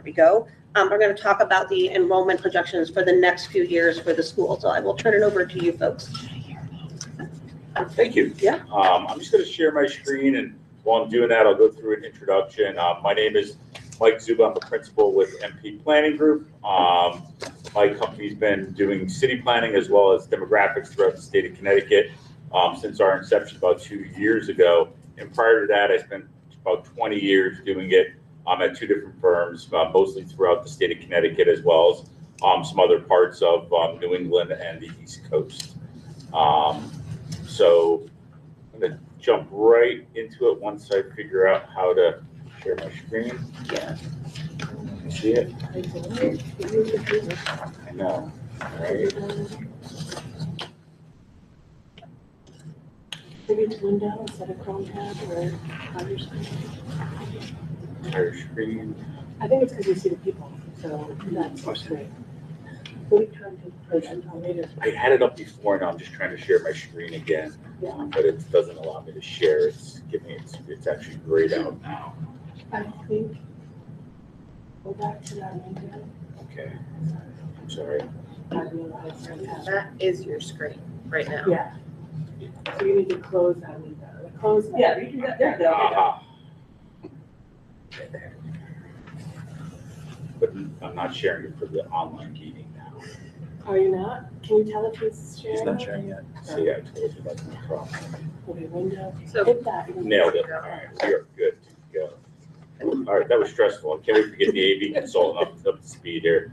we go. We're going to talk about the enrollment projections for the next few years for the school. So I will turn it over to you folks. Thank you. Yeah. I'm just going to share my screen, and while I'm doing that, I'll go through an introduction. My name is Mike Zuba. I'm a principal with MP Planning Group. My company's been doing city planning as well as demographics throughout the state of Connecticut since our inception about 2 years ago. And prior to that, I spent about 20 years doing it at 2 different firms, mostly throughout the state of Connecticut, as well as some other parts of New England and the East Coast. So I'm going to jump right into it once I figure out how to share my screen. Yeah. You see it? I know. All right. Maybe it's window instead of Chrome tab or other screen. Entire screen. I think it's because you see the people, so that's what's great. What are you trying to present on later? I had it up before, and I'm just trying to share my screen again, but it doesn't allow me to share. It's actually grayed out now. I think go back to that window. Okay. I'm sorry. I realize That is your screen right now. yeah. So you need to close that window. Close that. Yeah, you can, there you go. Aha. But I'm not sharing it for the online meeting now. Are you not? Can you tell if he's sharing? He's not sharing yet. See, I told you that's my problem. Okay, window. So Hit that. Nailed it. All right, we are good to go. All right, that was stressful. I can't wait to get the AV consultant up to speed here.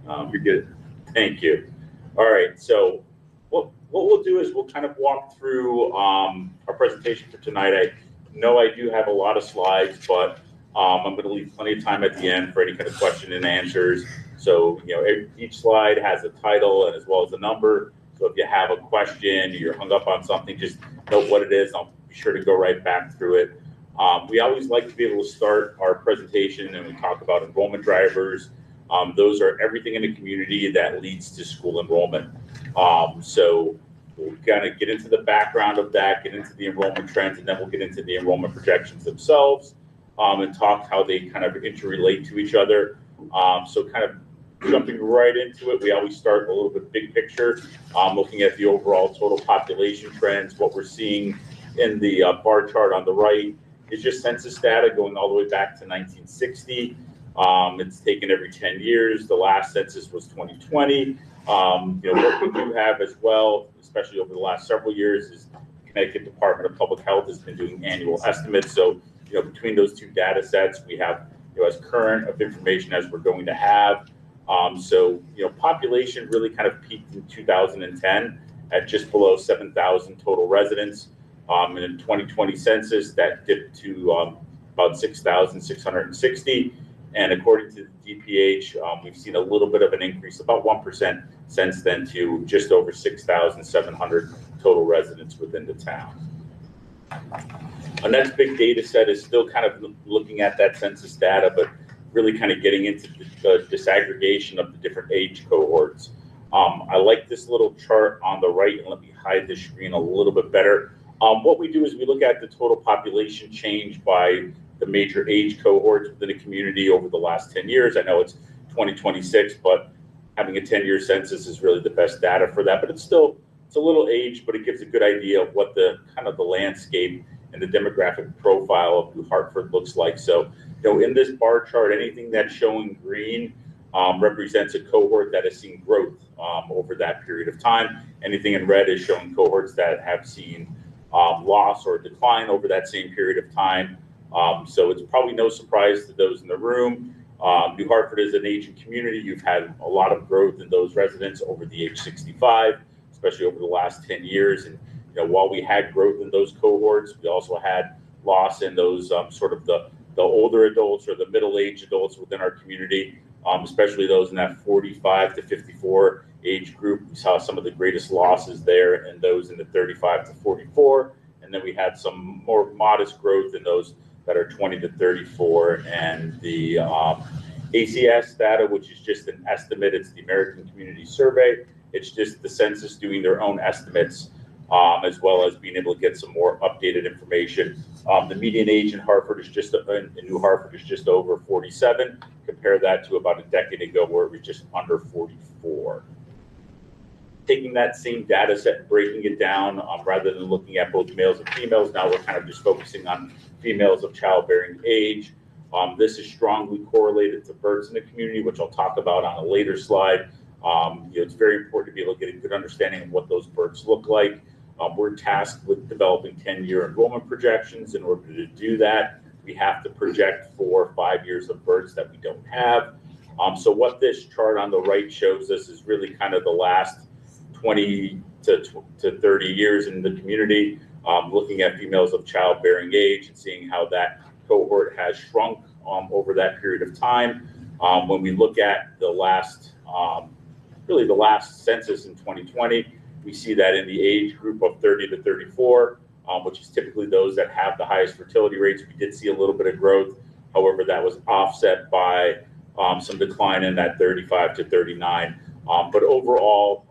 You're good. Thank you. All right, so what we'll do is we'll kind of walk through our presentation for tonight. I know I do have a lot of slides, but I'm going to leave plenty of time at the end for any kind of question and answers. So, you know, each slide has a title and as well as a number. So if you have a question, you're hung up on something, just note what it is. I'll be sure to go right back through it. We always like to be able to start our presentation and we talk about enrollment drivers. Those are everything in the community that leads to school enrollment. So we'll kind of get into the background of that, get into the enrollment trends, and then we'll get into the enrollment projections themselves and talk how they kind of interrelate to each other. So kind of jumping right into it, we always start a little bit big picture, looking at the overall total population trends. What we're seeing in the bar chart on the right is just census data going all the way back to 1960. It's taken every 10 years. The last census was 2020. You know, what we do have as well, especially over the last several years, is Connecticut Department of Public Health has been doing annual estimates. So, you know, between those 2 data sets, we have, you know, as current of information as we're going to have. So, you know, population really kind of peaked in 2010 at just below 7,000 total residents. And in 2020 census, that dipped to about 6,660. And according to the DPH, we've seen a little bit of an increase, about 1% since then, to just over 6,700 total residents within the town. Our next big data set is still kind of looking at that census data, but really kind of getting into the disaggregation of the different age cohorts. I like this little chart on the right, and let me hide the screen a little bit better. What we do is we look at the total population change by the major age cohorts within a community over the last 10 years. I know it's 2026, but having a 10-year census is really the best data for that. But it's a little aged, but it gives a good idea of what the kind of the landscape and the demographic profile of New Hartford looks like. So, you know, in this bar chart, anything that's showing green represents a cohort that has seen growth over that period of time. Anything in red is showing cohorts that have seen loss or decline over that same period of time. So it's probably no surprise to those in the room. New Hartford is an aging community. You've had a lot of growth in those residents over the age 65, especially over the last 10 years. And you know, while we had growth in those cohorts, we also had loss in those sort of the older adults or the middle-aged adults within our community, especially those in that 45 to 54 age group. We saw some of the greatest losses there, and those in the 35 to 44. And then we had some more modest growth in those that are 20 to 34. And the ACS data, which is just an estimate, it's the American Community Survey. It's just the census doing their own estimates as well as being able to get some more updated information. The median age in Hartford is in New Hartford is just over 47. Compare that to about a decade ago where it was just under 44. Taking that same data set and breaking it down, rather than looking at both males and females, now we're kind of just focusing on females of childbearing age. This is strongly correlated to births in the community, which I'll talk about on a later slide. It's very important to be able to get a good understanding of what those births look like. We're tasked with developing 10-year enrollment projections. In order to do that, we have to project for 5 years of births that we don't have. So what this chart on the right shows us is really kind of the last 20 to 30 years in the community, looking at females of childbearing age and seeing how that cohort has shrunk over that period of time. When we look at the last, really the last census in 2020, we see that in the age group of 30 to 34, which is typically those that have the highest fertility rates, we did see a little bit of growth. However, that was offset by some decline in that 35 to 39. But overall,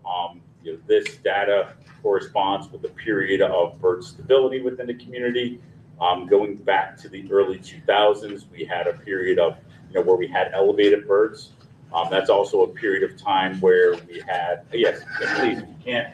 this data corresponds with the period of birth stability within the community. Going back to the early 2000s, we had a period of, where we had elevated births. That's also a period of time where we had, yes, please, if you can't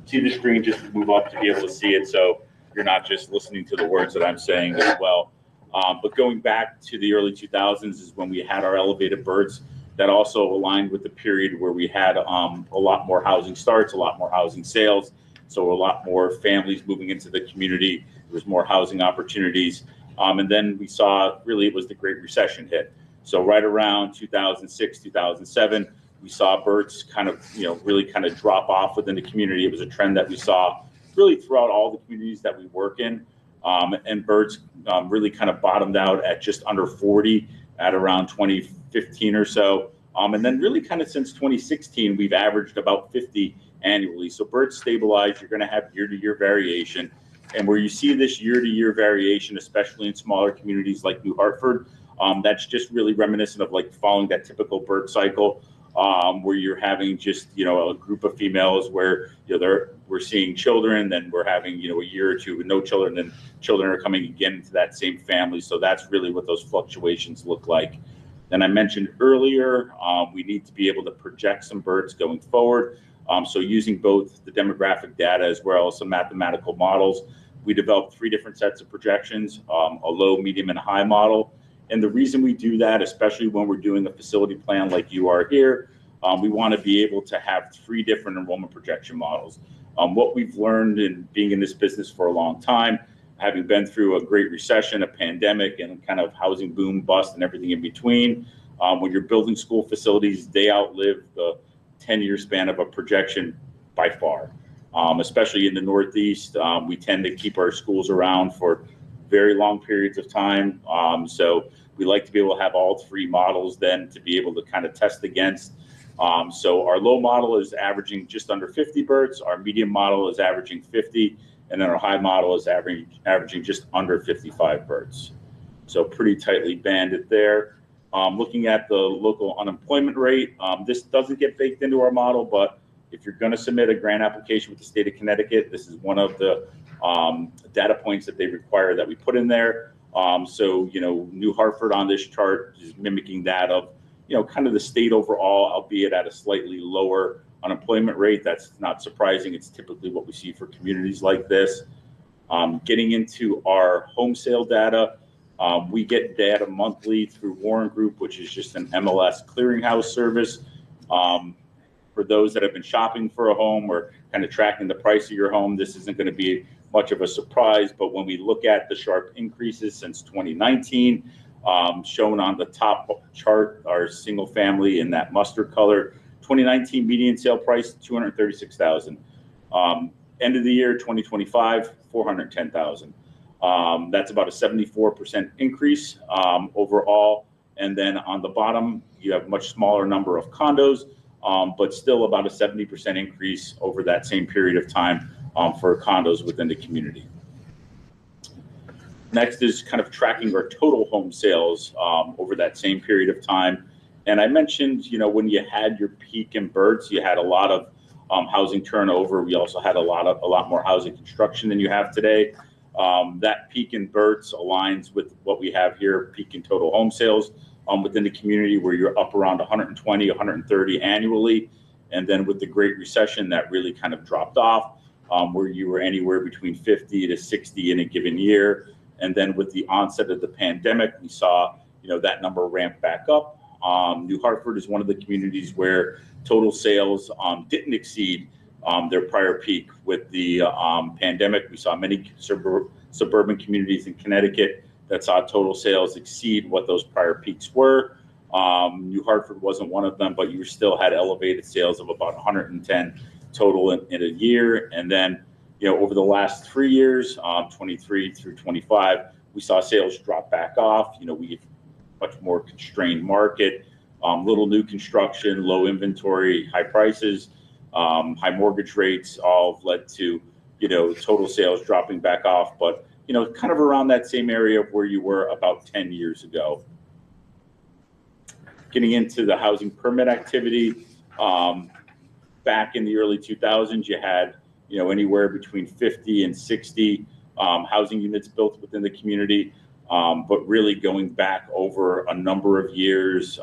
see the screen, just move up to be able to see it so you're not just listening to the words that I'm saying as well. But going back to the early 2000s is when we had our elevated births. That also aligned with the period where we had a lot more housing starts, a lot more housing sales. So a lot more families moving into the community. There was more housing opportunities. And then we saw, really, it was the Great Recession hit. So right around 2006, 2007, we saw births kind of, really kind of drop off within the community. It was a trend that we saw really throughout all the communities that we work in. And births really kind of bottomed out at just under 40 at around 2015 or so. And then really kind of since 2016, we've averaged about 50 annually. So births stabilize, you're going to have year-to-year variation. And where you see this year-to-year variation, especially in smaller communities like New Hartford, that's just really reminiscent of like following that typical birth cycle, where you're having just, a group of females where, we're seeing children, then we're having, a year or two with no children, then children are coming again into that same family. So that's really what those fluctuations look like. And I mentioned earlier, we need to be able to project some births going forward. So using both the demographic data as well as some mathematical models, we developed 3 different sets of projections, a low, medium, and a high model. And the reason we do that, especially when we're doing a facility plan like you are here, we want to be able to have 3 different enrollment projection models. What we've learned in being in this business for a long time, having been through a great recession, a pandemic, and kind of housing boom, bust, and everything in between, when you're building school facilities, they outlive the 10-year span of a projection by far. Especially in the Northeast, we tend to keep our schools around for very long periods of time. So we like to be able to have all 3 models then to be able to kind of test against. So our low model is averaging just under 50 births. Our medium model is averaging 50. And then our high model is averaging just under 55 births. So pretty tightly banded there. Looking at the local unemployment rate, this doesn't get baked into our model, but if you're going to submit a grant application with the state of Connecticut, this is one of the data points that they require that we put in there. So, New Hartford on this chart is mimicking that of, kind of the state overall, albeit at a slightly lower unemployment rate. That's not surprising. It's typically what we see for communities like this. Getting into our home sale data, we get data monthly through Warren Group, which is just an MLS clearinghouse service. For those that have been shopping for a home or kind of tracking the price of your home, this isn't going to be much of a surprise. But when we look at the sharp increases since 2019, shown on the top chart, our single family in that mustard color, 2019 median sale price, $236,000. End of the year, 2025, $410,000. That's about a 74% increase overall. And then on the bottom, you have much smaller number of condos, but still about a 70% increase over that same period of time for condos within the community. Next is kind of tracking our total home sales over that same period of time. And I mentioned, when you had your peak in births, you had a lot of housing turnover. We also had a lot more housing construction than you have today. That peak in BERTs aligns with what we have here, peak in total home sales within the community, where you're up around 120, 130 annually. And then with the Great Recession, that really kind of dropped off, where you were anywhere between 50 to 60 in a given year. And then with the onset of the pandemic, we saw, that number ramp back up. New Hartford is one of the communities where total sales didn't exceed their prior peak. With the pandemic, we saw many suburban communities in Connecticut that saw total sales exceed what those prior peaks were. New Hartford wasn't one of them, but you still had elevated sales of about 110 total in a year. And then, over the last 3 years, 23 through 25, we saw sales drop back off. We much more constrained market, little new construction, low inventory, high prices, high mortgage rates, all have led to, total sales dropping back off, but, kind of around that same area of where you were about 10 years ago. Getting into the housing permit activity, back in the early 2000s, you had, anywhere between 50 and 60 housing units built within the community. But really going back over a number of years,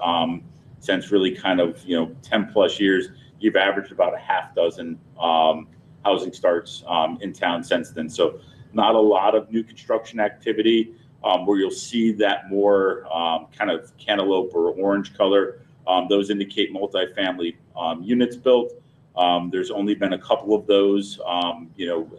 since really kind of, 10 plus years, you've averaged about a half dozen housing starts in town since then. So not a lot of new construction activity. Where you'll see that more kind of cantaloupe or orange color. Those indicate multifamily units built. There's only been a couple of those,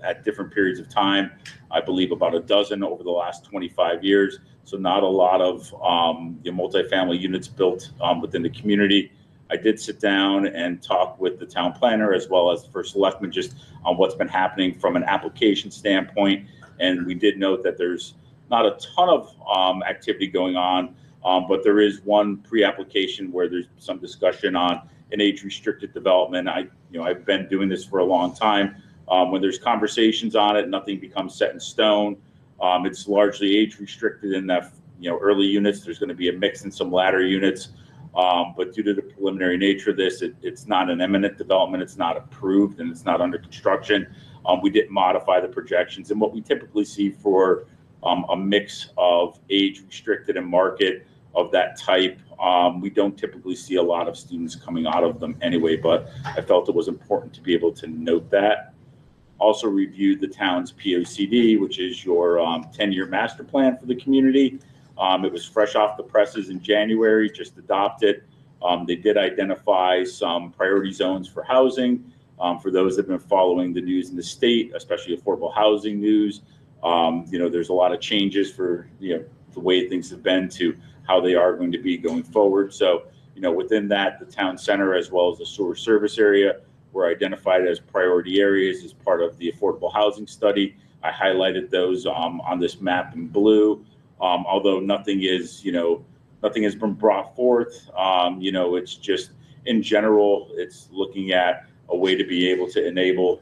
at different periods of time. I believe about a dozen over the last 25 years. So not a lot of multifamily units built within the community. I did sit down and talk with the town planner as well as the first selectman just on what's been happening from an application standpoint. And we did note that there's not a ton of activity going on, but there is one pre-application where there's some discussion on an age-restricted development. I've been doing this for a long time. When there's conversations on it, nothing becomes set in stone. It's largely age-restricted in that early units. There's going to be a mix in some latter units, but due to the preliminary nature of this, it's not an imminent development. It's not approved and it's not under construction. We didn't modify the projections, and what we typically see for a mix of age restricted and market of that type, we don't typically see a lot of students coming out of them anyway, but I felt it was important to be able to note that. Also reviewed the town's POCD, which is your 10-year master plan for the community. It was fresh off the presses in January, just adopted. They did identify some priority zones for housing. For those that have been following the news in the state, especially affordable housing news, there's a lot of changes for the way things have been to how they are going to be going forward. So, within that, the town center as well as the sewer service area were identified as priority areas as part of the affordable housing study. I highlighted those on this map in blue. Although nothing has been brought forth. It's just in general, it's looking at a way to be able to enable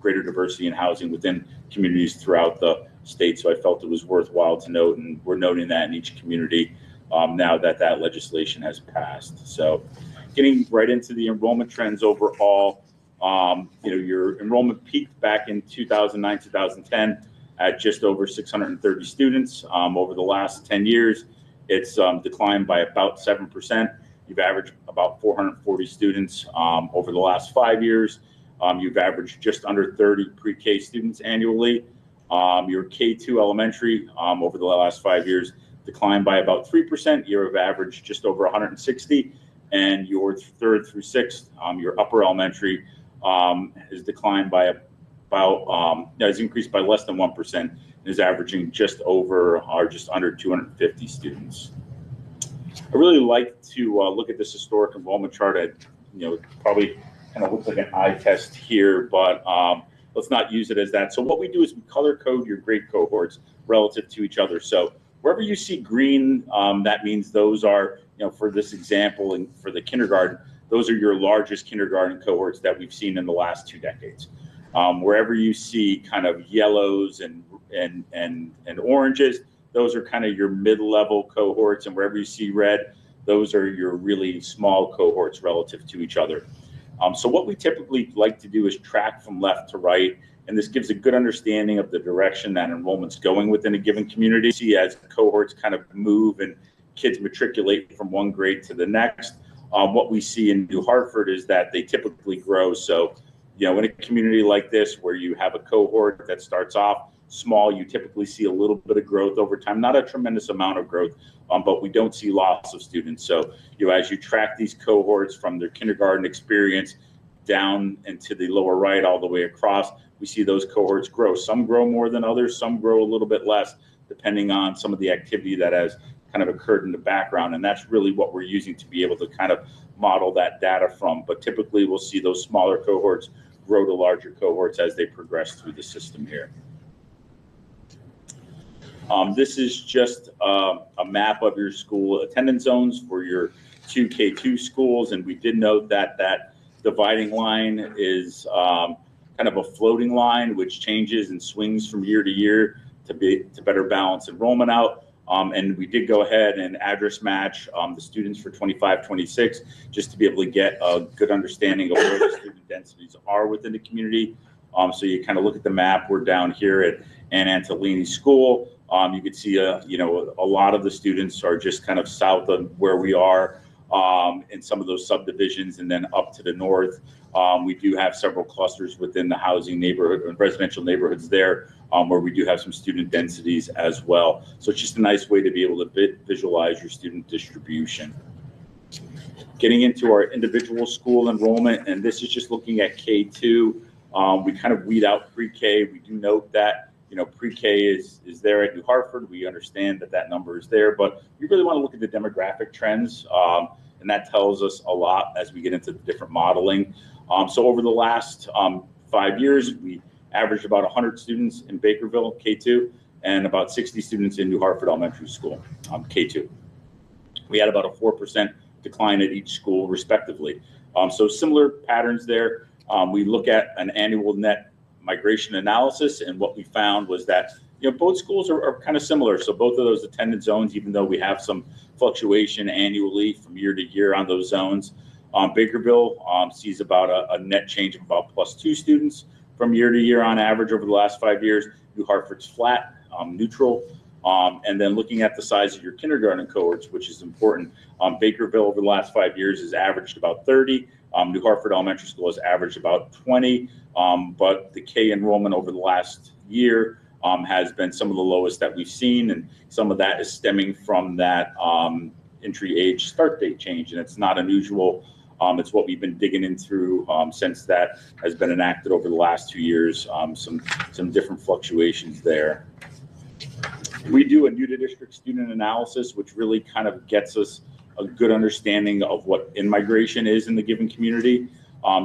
greater diversity in housing within communities throughout the state. So I felt it was worthwhile to note, and we're noting that in each community now that legislation has passed. So getting right into the enrollment trends overall, your enrollment peaked back in 2009, 2010 at just over 630 students. Over the last 10 years, it's declined by about 7%. You've averaged about 440 students over the last 5 years. You've averaged just under 30 pre-K students annually. Your K-2 elementary over the last 5 years declined by about 3%. You've averaged just over 160. And your 3rd through 6th, your upper elementary has declined by has increased by less than 1% and is averaging just over or just under 250 students. I really like to look at this historic enrollment chart. It probably kind of looks like an eye test here, but let's not use it as that. So what we do is we color code your grade cohorts relative to each other. So wherever you see green, that means those are, for this example and for the kindergarten, those are your largest kindergarten cohorts that we've seen in the last 2 decades. Wherever you see kind of yellows and oranges, those are kind of your mid-level cohorts, and wherever you see red, those are your really small cohorts relative to each other. So what we typically like to do is track from left to right, and this gives a good understanding of the direction that enrollment's going within a given community. See, as cohorts kind of move and kids matriculate from one grade to the next, what we see in New Hartford is that they typically grow. So, in a community like this where you have a cohort that starts off small, you typically see a little bit of growth over time, not a tremendous amount of growth, but we don't see loss of students. So, as you track these cohorts from their kindergarten experience down into the lower right all the way across, we see those cohorts grow. Some grow more than others, some grow a little bit less, depending on some of the activity that has kind of occurred in the background. And that's really what we're using to be able to kind of model that data from. But typically we'll see those smaller cohorts grow to larger cohorts as they progress through the system here. This is just a map of your school attendance zones for your 2 K2 schools. And we did note that that dividing line is kind of a floating line, which changes and swings from year to year to better balance enrollment out. And we did go ahead and address match the students for 25-26, just to be able to get a good understanding of where the student densities are within the community. So you kind of look at the map. We're down here at Ann Antolini School. You could see a lot of the students are just kind of south of where we are in some of those subdivisions, and then up to the north. We do have several clusters within the housing neighborhood and residential neighborhoods there, where we do have some student densities as well. So it's just a nice way to be able to visualize your student distribution. Getting into our individual school enrollment, and this is just looking at K2. We kind of weed out pre-K. We do note that pre-K is there at New Hartford. We understand that that number is there, but we really want to look at the demographic trends, and that tells us a lot as we get into the different modeling. So over the last 5 years, we averaged about 100 students in Bakerville, K2, and about 60 students in New Hartford Elementary School, K2. We had about a 4% decline at each school, respectively. So similar patterns there. We look at an annual net migration analysis, and what we found was that both schools are kind of similar. So both of those attendance zones, even though we have some fluctuation annually from year to year on those zones, Bakerville sees about a net change of about +2 students from year to year on average over the last 5 years. New Hartford's flat, neutral. And then looking at the size of your kindergarten cohorts, which is important, Bakerville over the last 5 years has averaged about 30. New Hartford Elementary School has averaged about 20, but the K enrollment over the last year has been some of the lowest that we've seen, and some of that is stemming from that entry age start date change, and it's not unusual. It's what we've been digging in through since that has been enacted over the last 2 years, some different fluctuations there. We do a new to district student analysis, which really kind of gets us a good understanding of what in-migration is in the given community.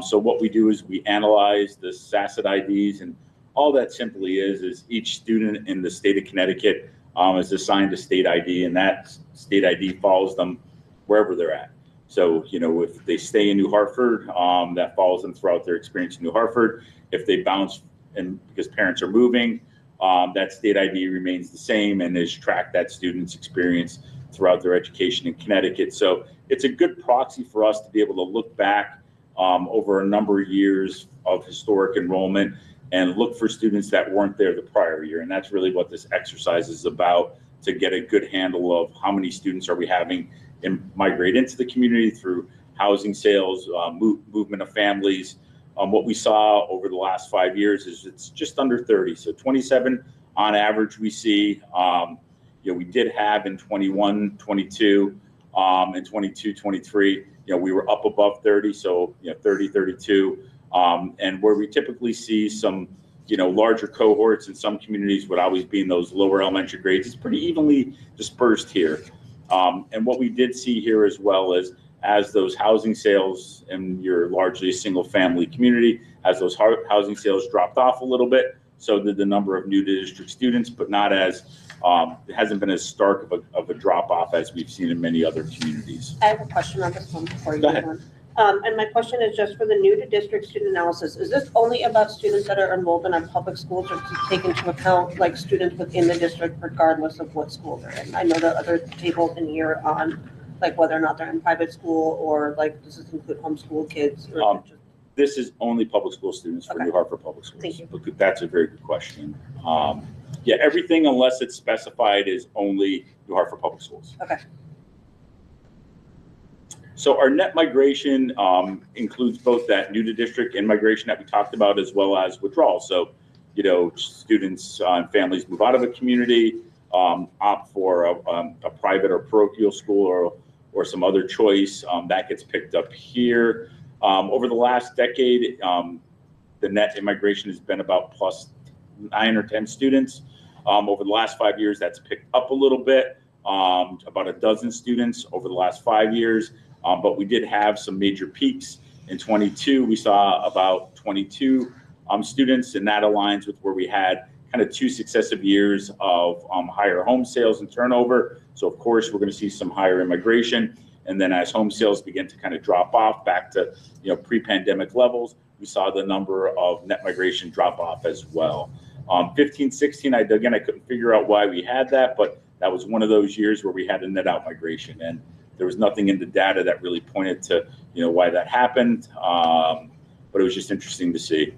So what we do is we analyze the SACIT IDs, and all that simply is each student in the state of Connecticut is assigned a state ID, and that state ID follows them wherever they're at. So, if they stay in New Hartford, that follows them throughout their experience in New Hartford. If they bounce and because parents are moving, that state ID remains the same and is tracked that student's experience throughout their education in Connecticut. So it's a good proxy for us to be able to look back over a number of years of historic enrollment and look for students that weren't there the prior year. And that's really what this exercise is about, to get a good handle of how many students are we having migrate into the community through housing sales, movement of families. What we saw over the last 5 years is it's just under 30. So 27 on average we see. We did have in 21, 22, and 22, 23, we were up above 30. So, 30, 32. And where we typically see some, larger cohorts in some communities would always be in those lower elementary grades. It's pretty evenly dispersed here. And what we did see here as well is, as those housing sales, and you're largely a single family community, as those housing sales dropped off a little bit, so did the number of new to district students, but not as, it hasn't been as stark of a drop off as we've seen in many other communities. I have a question on this one before you Go move ahead. on. And my question is just for the new to district student analysis. Is this only about students that are enrolled in our public schools, or to take into account like students within the district regardless of what school they're in? I know the other tables in here on like whether or not they're in private school, or like does this include homeschool kids? Or This is only public school students for Okay. New Hartford Public Schools. Thank you. But that's a very good question. Yeah, everything unless it's specified is only New Hartford Public Schools. Okay. So our net migration includes both that new to district in-migration that we talked about, as well as withdrawal. So, you know, students and families move out of a community, opt for a private or parochial school or some other choice that gets picked up here. Over the last decade, the net immigration has been about plus 9 or 10 students. Over the last 5 years, that's picked up a little bit, about a dozen students over the last 5 years. But we did have some major peaks. In 22, we saw about 22 students, and that aligns with where we had kind of 2 successive years of higher home sales and turnover. So of course, we're going to see some higher immigration. And then as home sales begin to kind of drop off back to, you know, pre-pandemic levels, we saw the number of net migration drop off as well. 15, 16, I couldn't figure out why we had that, but that was one of those years where we had a net out migration. And there was nothing in the data that really pointed to, you know, why that happened. But it was just interesting to see.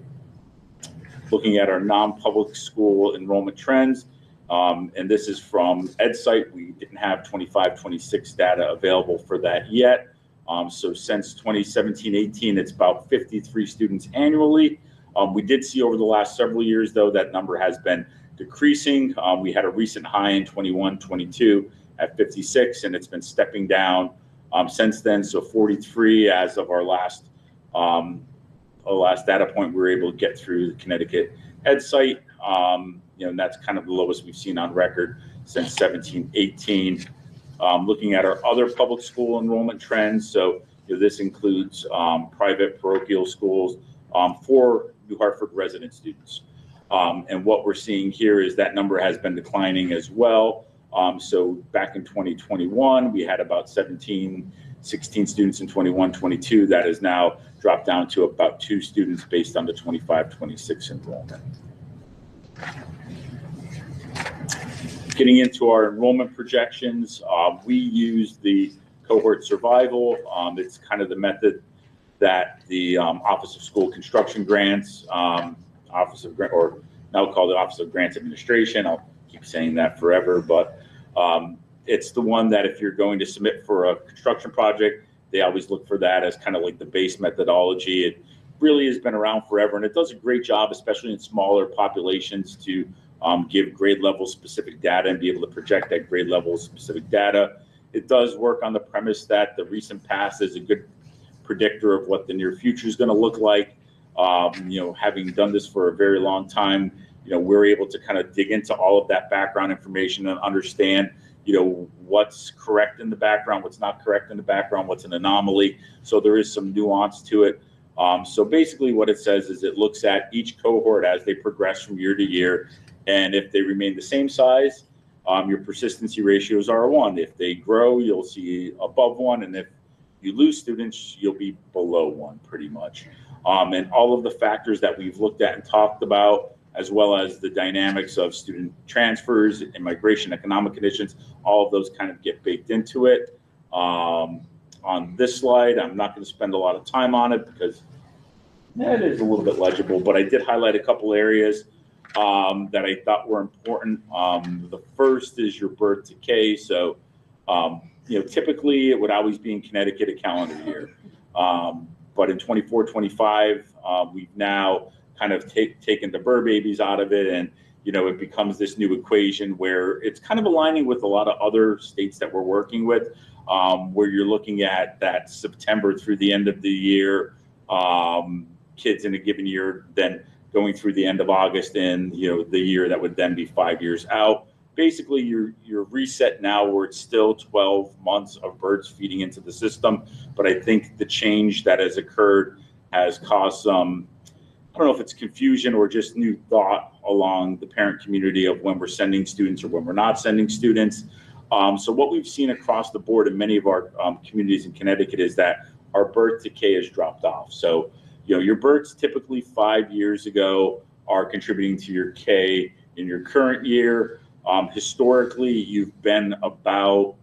Looking at our non-public school enrollment trends, and this is from EdSite. We didn't have 25-26 data available for that yet. So since 2017-18, it's about 53 students annually. We did see over the last several years, though, that number has been decreasing. We had a recent high in 21-22 at 56, and it's been stepping down since then. So 43 as of our last data point we were able to get through the Connecticut EdSite. You know, and that's kind of the lowest we've seen on record since 17-18. Looking at our other public school enrollment trends, so you know, this includes private parochial schools for New Hartford resident students. And what we're seeing here is that number has been declining as well. So back in 2021, we had about 16 students in 21-22. That has now dropped down to about 2 students based on the 25-26 enrollment. Getting into our enrollment projections, we use the cohort survival. It's kind of the method that the Office of School Construction Grants, or now called the Office of Grants Administration. I'll keep saying that forever, but it's the one that if you're going to submit for a construction project, they always look for that as kind of like the base methodology. It really has been around forever, and it does a great job, especially in smaller populations, to give grade level specific data and be able to project that grade level specific data. It does work on the premise that the recent past is a good predictor of what the near future is going to look like. You know, having done this for a very long time, you know, we're able to kind of dig into all of that background information and understand, you know, what's correct in the background, what's not correct in the background, what's an anomaly. So there is some nuance to it. So basically what it says is it looks at each cohort as they progress from year to year. And if they remain the same size, your persistency ratios are 1. If they grow, you'll see above 1. And if you lose students, you'll be below 1 pretty much. And all of the factors that we've looked at and talked about, as well as the dynamics of student transfers, immigration, economic conditions, all of those kind of get baked into it. On this slide, I'm not going to spend a lot of time on it because it is a little bit legible, but I did highlight a couple areas that I thought were important. The first is your birth decay. So, you know, typically it would always be in Connecticut a calendar year. But in 24-25, we've now kind of taken the Burr babies out of it, and you know, it becomes this new equation where it's kind of aligning with a lot of other states that we're working with, where you're looking at that September through the end of the year, kids in a given year, then going through the end of August in, you know, the year that would then be 5 years out. Basically, you're reset now where it's still 12 months of birds feeding into the system, but I think the change that has occurred has caused some, I don't know if it's confusion or just new thought along the parent community of when we're sending students or when we're not sending students. So what we've seen across the board in many of our communities in Connecticut is that our birth decay has dropped off. So, you know, your births typically 5 years ago are contributing to your K in your current year. Historically, you've been about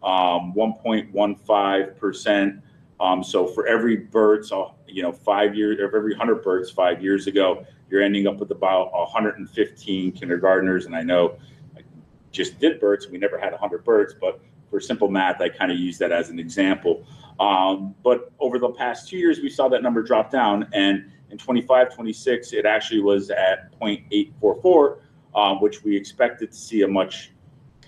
1.15% So for every birth, so, 5 years, or every 100 births 5 years ago, you're ending up with about 115 kindergartners. And I know I just did births, we never had 100 births, but for simple math, I kind of use that as an example. But over the past 2 years, we saw that number drop down, and in 25, 26, it actually was at 0.844, which we expected to see a much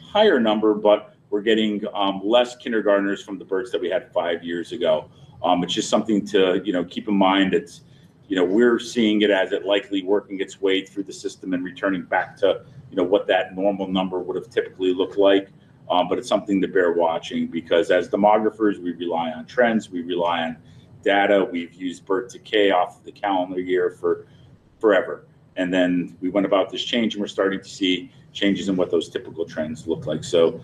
higher number, but we're getting less kindergartners from the births that we had 5 years ago. It's just something to keep in mind. It's we're seeing it as it likely working its way through the system and returning back to what that normal number would have typically looked like. But it's something to bear watching, because as demographers, we rely on trends, we rely on data. We've used birth decay off of the calendar year for forever. And then we went about this change, and we're starting to see changes in what those typical trends look like. So,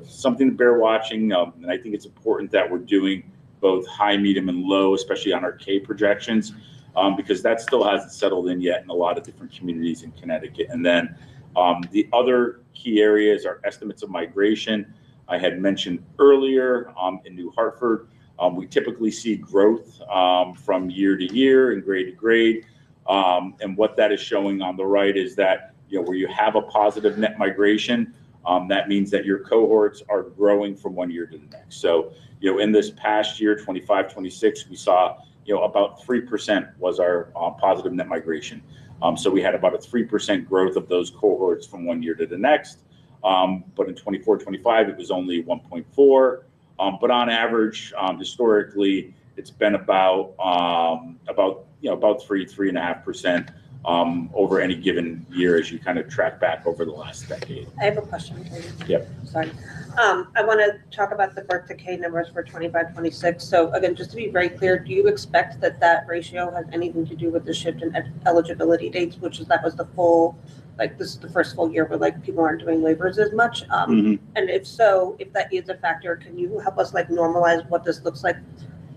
something to bear watching. And I think it's important that we're doing both high, medium, and low, especially on our K projections, because that still hasn't settled in yet in a lot of different communities in Connecticut. And then the other key areas are estimates of migration. I had mentioned earlier in New Hartford, we typically see growth from year to year and grade to grade. And what that is showing on the right is that where you have a positive net migration, that means that your cohorts are growing from one year to the next. So in this past year, 25, 26, we saw about 3% was our positive net migration. So we had about a 3% growth of those cohorts from one year to the next. But in 24, 25, it was only 1.4. But on average, historically, it's been about 3.5% over any given year as you kind of track back over the last decade. I have a question for you. Yep. Sorry. I want to talk about the birth decay numbers for 25, 26. So again, just to be very clear, do you expect that ratio has anything to do with the shift in eligibility dates, that was the full, this is the first full year where people aren't doing waivers as much? And if so, if that is a factor, can you help us normalize what this looks like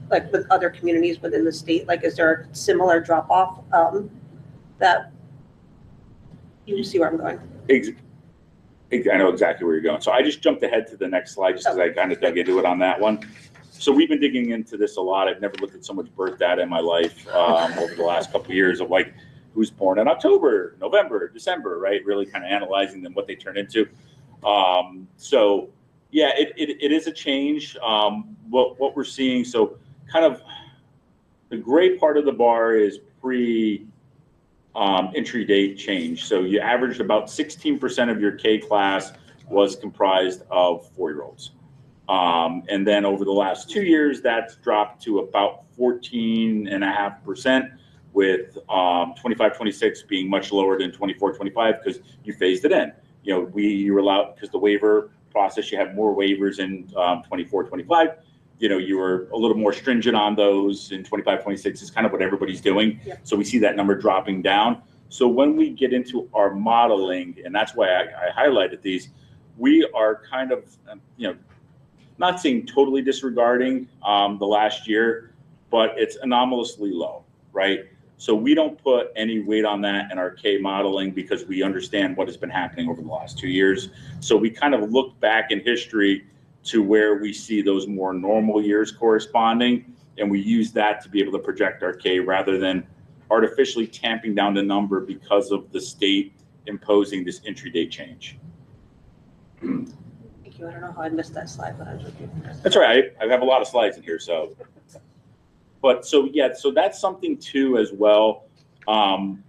with other communities within the state? Is there a similar drop off that you see where I'm going? I know exactly where you're going. So I just jumped ahead to the next slide just because I kind of dug into it on that one. So we've been digging into this a lot. I've never looked at so much birth data in my life over the last couple of years of who's born in October, November, December, right? Really kind of analyzing them, what they turn into. So yeah, it is a change. What we're seeing, so kind of the gray part of the bar is entry date change. So you averaged about 16% of your K class was comprised of 4-year-olds. And then over the last 2 years, that's dropped to about 14.5%, with 25, 26 being much lower than 24, 25 because you phased it in. You were allowed, because the waiver process, you have more waivers in 24, 25. You were a little more stringent on those in 25, 26 is kind of what everybody's doing. Yep. So we see that number dropping down. So when we get into our modeling, and that's why I highlighted these, we are kind of, not saying totally disregarding the last year, but it's anomalously low, right? So we don't put any weight on that in our K modeling because we understand what has been happening over the last 2 years. So we kind of look back in history to where we see those more normal years corresponding, and we use that to be able to project our K rather than artificially tamping down the number because of the state imposing this entry date change. Thank you. I don't know how I missed that slide, but I was looking. That's all right. I have a lot of slides in here, so. But so that's something too as well. And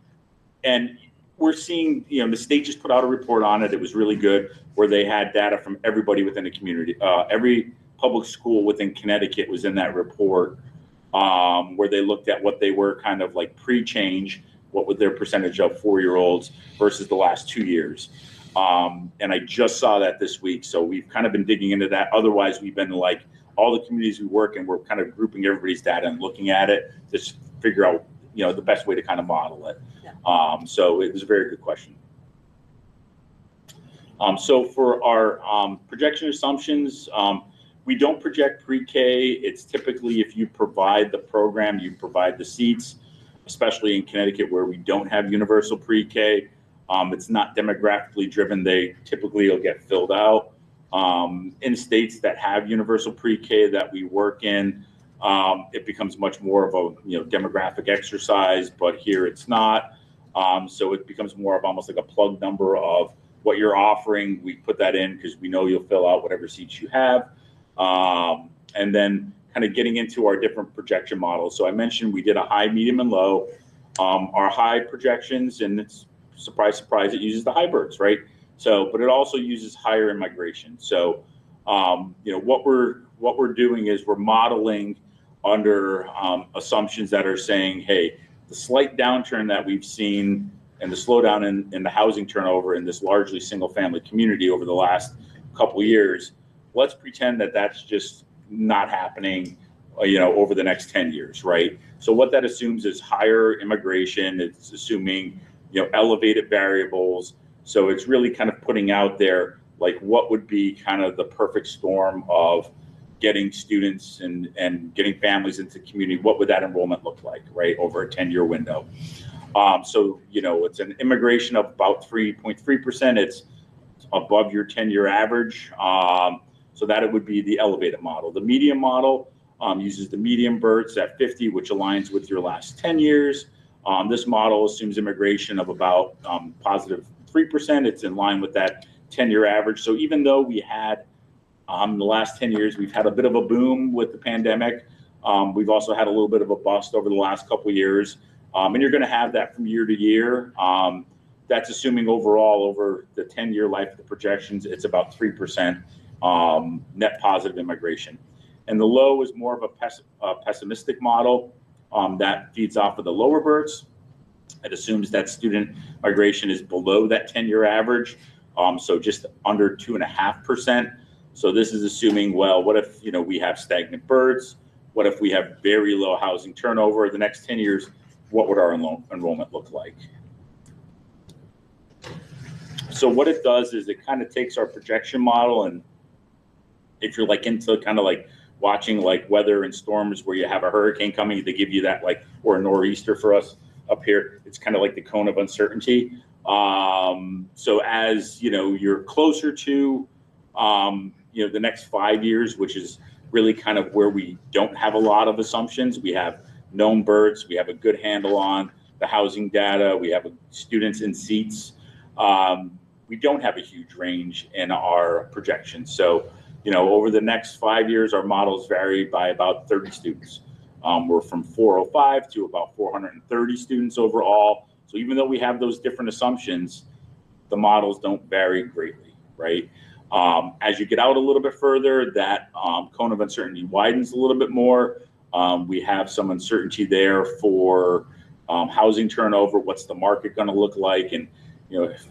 we're seeing, the state just put out a report on it. It was really good, where they had data from everybody within the community. Every public school within Connecticut was in that report, where they looked at what they were kind of pre-change, what was their percentage of 4-year-olds versus the last 2 years. And I just saw that this week. So we've kind of been digging into that. Otherwise, we've been all the communities we work in, we're kind of grouping everybody's data and looking at it to figure out, the best way to kind of model it. Yeah. So it was a very good question. So for our projection assumptions, we don't project pre-K. It's typically if you provide the program, you provide the seats, especially in Connecticut where we don't have universal pre-K. It's not demographically driven. They typically will get filled out. In states that have universal pre-K that we work in, it becomes much more of a demographic exercise, but here it's not. So it becomes more of almost like a plug number of what you're offering. We put that in because we know you'll fill out whatever seats you have. And then kind of getting into our different projection models. So I mentioned we did a high, medium, and low. Our high projections, and it's surprise, surprise, it uses the high births, right? So, but it also uses higher immigration. So, what we're doing is we're modeling under assumptions that are saying, hey, the slight downturn that we've seen and the slowdown in the housing turnover in this largely single-family community over the last couple of years, let's pretend that that's just not happening, over the next 10 years, right? So what that assumes is higher immigration. It's assuming, elevated variables. So it's really kind of putting out there, like, what would be kind of the perfect storm of getting students and getting families into the community. What would that enrollment look like, right, over a 10-year window? So, it's an immigration of about 3.3%. It's above your 10-year average. So that it would be the elevated model. The median model uses the median births at 50, which aligns with your last 10 years. This model assumes immigration of about positive 3%. It's in line with that 10-year average. So even though we had the last 10 years, we've had a bit of a boom with the pandemic. We've also had a little bit of a bust over the last couple of years. And you're going to have that from year to year. That's assuming overall over the 10-year life of the projections, it's about 3% net positive immigration. And the low is more of a pessimistic model that feeds off of the lower births. It assumes that student migration is below that 10-year average, so just under 2.5%. So this is assuming, well, what if we have stagnant births? What if we have very low housing turnover the next 10 years? What would our enrollment look like? So what it does is it kind of takes our projection model, and if you're like into kind of like watching like weather and storms where you have a hurricane coming, they give you that, like, or a nor'easter for us up here. It's kind of like the cone of uncertainty. So as you're closer to the next 5 years, which is really kind of where we don't have a lot of assumptions. We have known births. We have a good handle on the housing data. We have students in seats. We don't have a huge range in our projections. So, over the next 5 years, our models vary by about 30 students. We're from 405 to about 430 students overall. So even though we have those different assumptions, the models don't vary greatly, right? As you get out a little bit further, that cone of uncertainty widens a little bit more. We have some uncertainty there for housing turnover. What's the market going to look like? And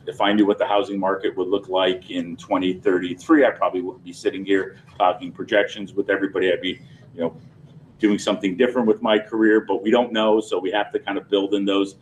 if I knew what the housing market would look like in 2033, I probably wouldn't be sitting here talking projections with everybody. I'd be, doing something different with my career, but we don't know. So we have to kind of build in those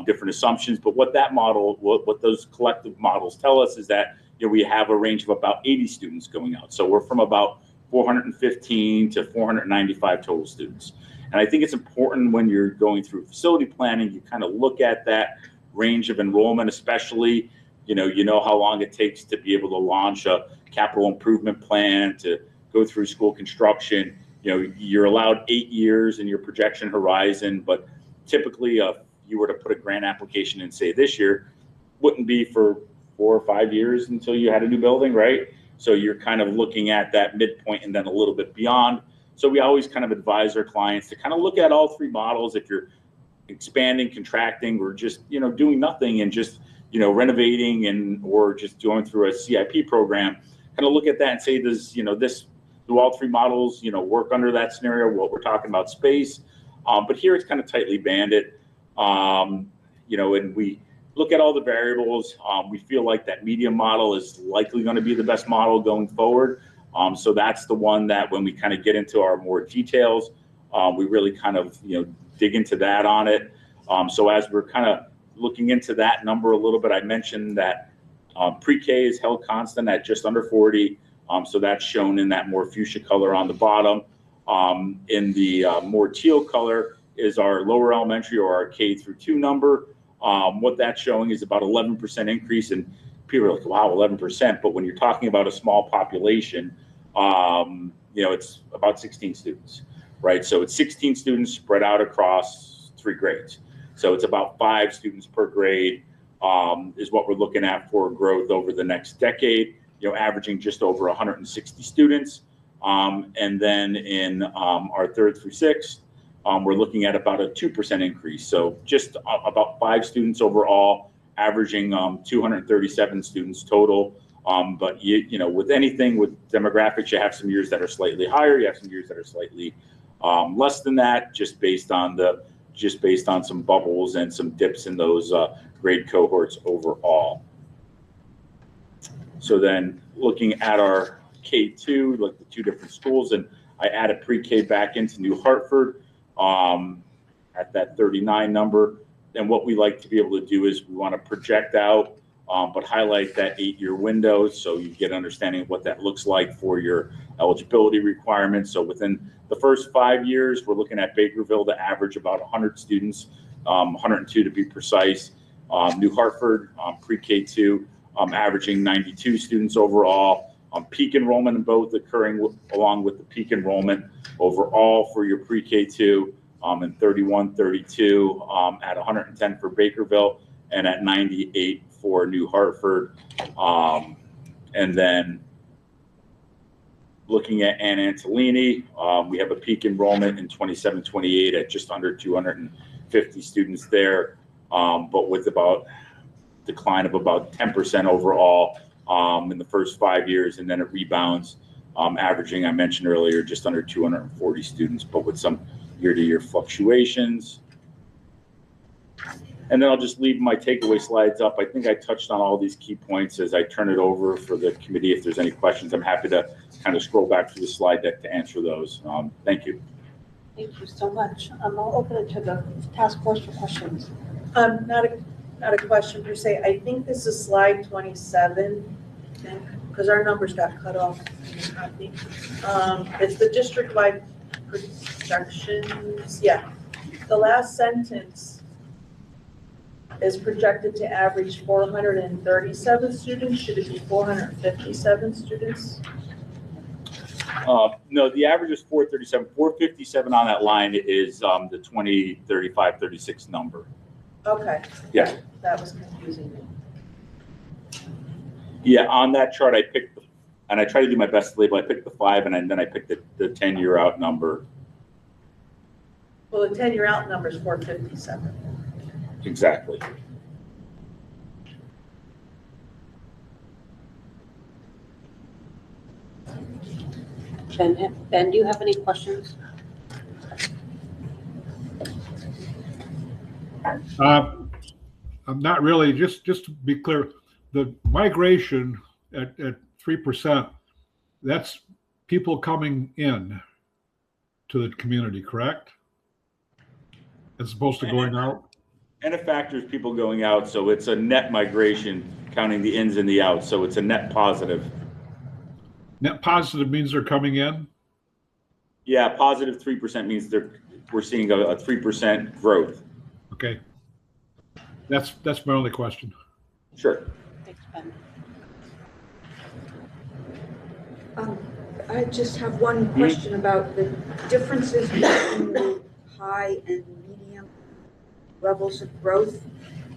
different assumptions. But what that model, what those collective models tell us is that, we have a range of about 80 students going out. So we're from about 415 to 495 total students. And I think it's important when you're going through facility planning, you kind of look at that range of enrollment, especially, how long it takes to be able to launch a capital improvement plan, to go through school construction. You're allowed 8 years in your projection horizon, but typically if you were to put a grant application in, say, this year, wouldn't be for 4 or 5 years until you had a new building, right? So you're kind of looking at that midpoint and then a little bit beyond. So we always kind of advise our clients to kind of look at all three models. If you're expanding, contracting, or just, doing nothing and just, renovating or just going through a CIP program, kind of look at that and say, do all three models, work under that scenario? What we're talking about space. But here it's kind of tightly banded, and we look at all the variables. We feel like that medium model is likely going to be the best model going forward. So that's the one that when we kind of get into our more details, we really kind of, dig into that on it. So as we're kind of looking into that number a little bit, I mentioned that pre-K is held constant at just under 40. So that's shown in that more fuchsia color on the bottom. In the more teal color is our lower elementary, or our K through 2 number. What that's showing is about 11% increase, and people are like, wow, 11%. But when you're talking about a small population, it's about 16 students, right? So it's 16 students spread out across 3 grades. So it's about 5 students per grade is what we're looking at for growth over the next decade, averaging just over 160 students. And then in our 3rd through 6th, we're looking at about a 2% increase. So just about 5 students overall, averaging 237 students total. But with anything with demographics, you have some years that are slightly higher, you have some years that are slightly less than that, just based on some bubbles and some dips in those grade cohorts overall. So then looking at our K2, like the 2 different schools, and I added pre-K back into New Hartford at that 39 number. And what we like to be able to do is we want to project out, but highlight that 8-year window so you get an understanding of what that looks like for your eligibility requirements. So within the first 5 years, we're looking at Bakerville to average about 100 students, 102 to be precise. New Hartford, pre-K2, averaging 92 students overall. Peak enrollment in both occurring along with the peak enrollment overall for your pre-K2, and 31, 32 at 110 for Bakerville and at 98 for New Hartford. And then looking at Ann Antolini, we have a peak enrollment in 27-28 at just under 250 students there, but with about decline of about 10% overall in the first 5 years, and then it rebounds, averaging, I mentioned earlier, just under 240 students, but with some year-to-year fluctuations. And then I'll just leave my takeaway slides up. I think I touched on all these key points. As I turn it over for the committee, if there's any questions, I'm happy to kind of scroll back through the slide deck to answer those. Thank you. Thank you so much. I'll open it to the task force for questions. Not a question per se. I think this is slide 27, because our numbers got cut off in the copy. It's the district-wide projections. Yeah. The last sentence is projected to average 437 students. Should it be 457 students? No, the average is 437. 457 on that line is the 2035, 36 number. Okay. Yeah. That was confusing me. Yeah, on that chart, I picked, and I try to do my best to label. I picked the 5, and then I picked the 10-year out number. Well, the 10-year out number is 457. Exactly. Ben, do you have any questions? I'm not really, just to be clear, the migration at 3%, that's people coming in to the community, correct? As opposed to going out? And a factor is people going out, so it's a net migration, counting the ins and the outs, so it's a net positive. Net positive means they're coming in? Yeah, positive 3% means we're seeing a 3% growth. Okay. That's my only question. Sure. Thanks, Ben. I just have one question about the differences between the high and medium levels of growth.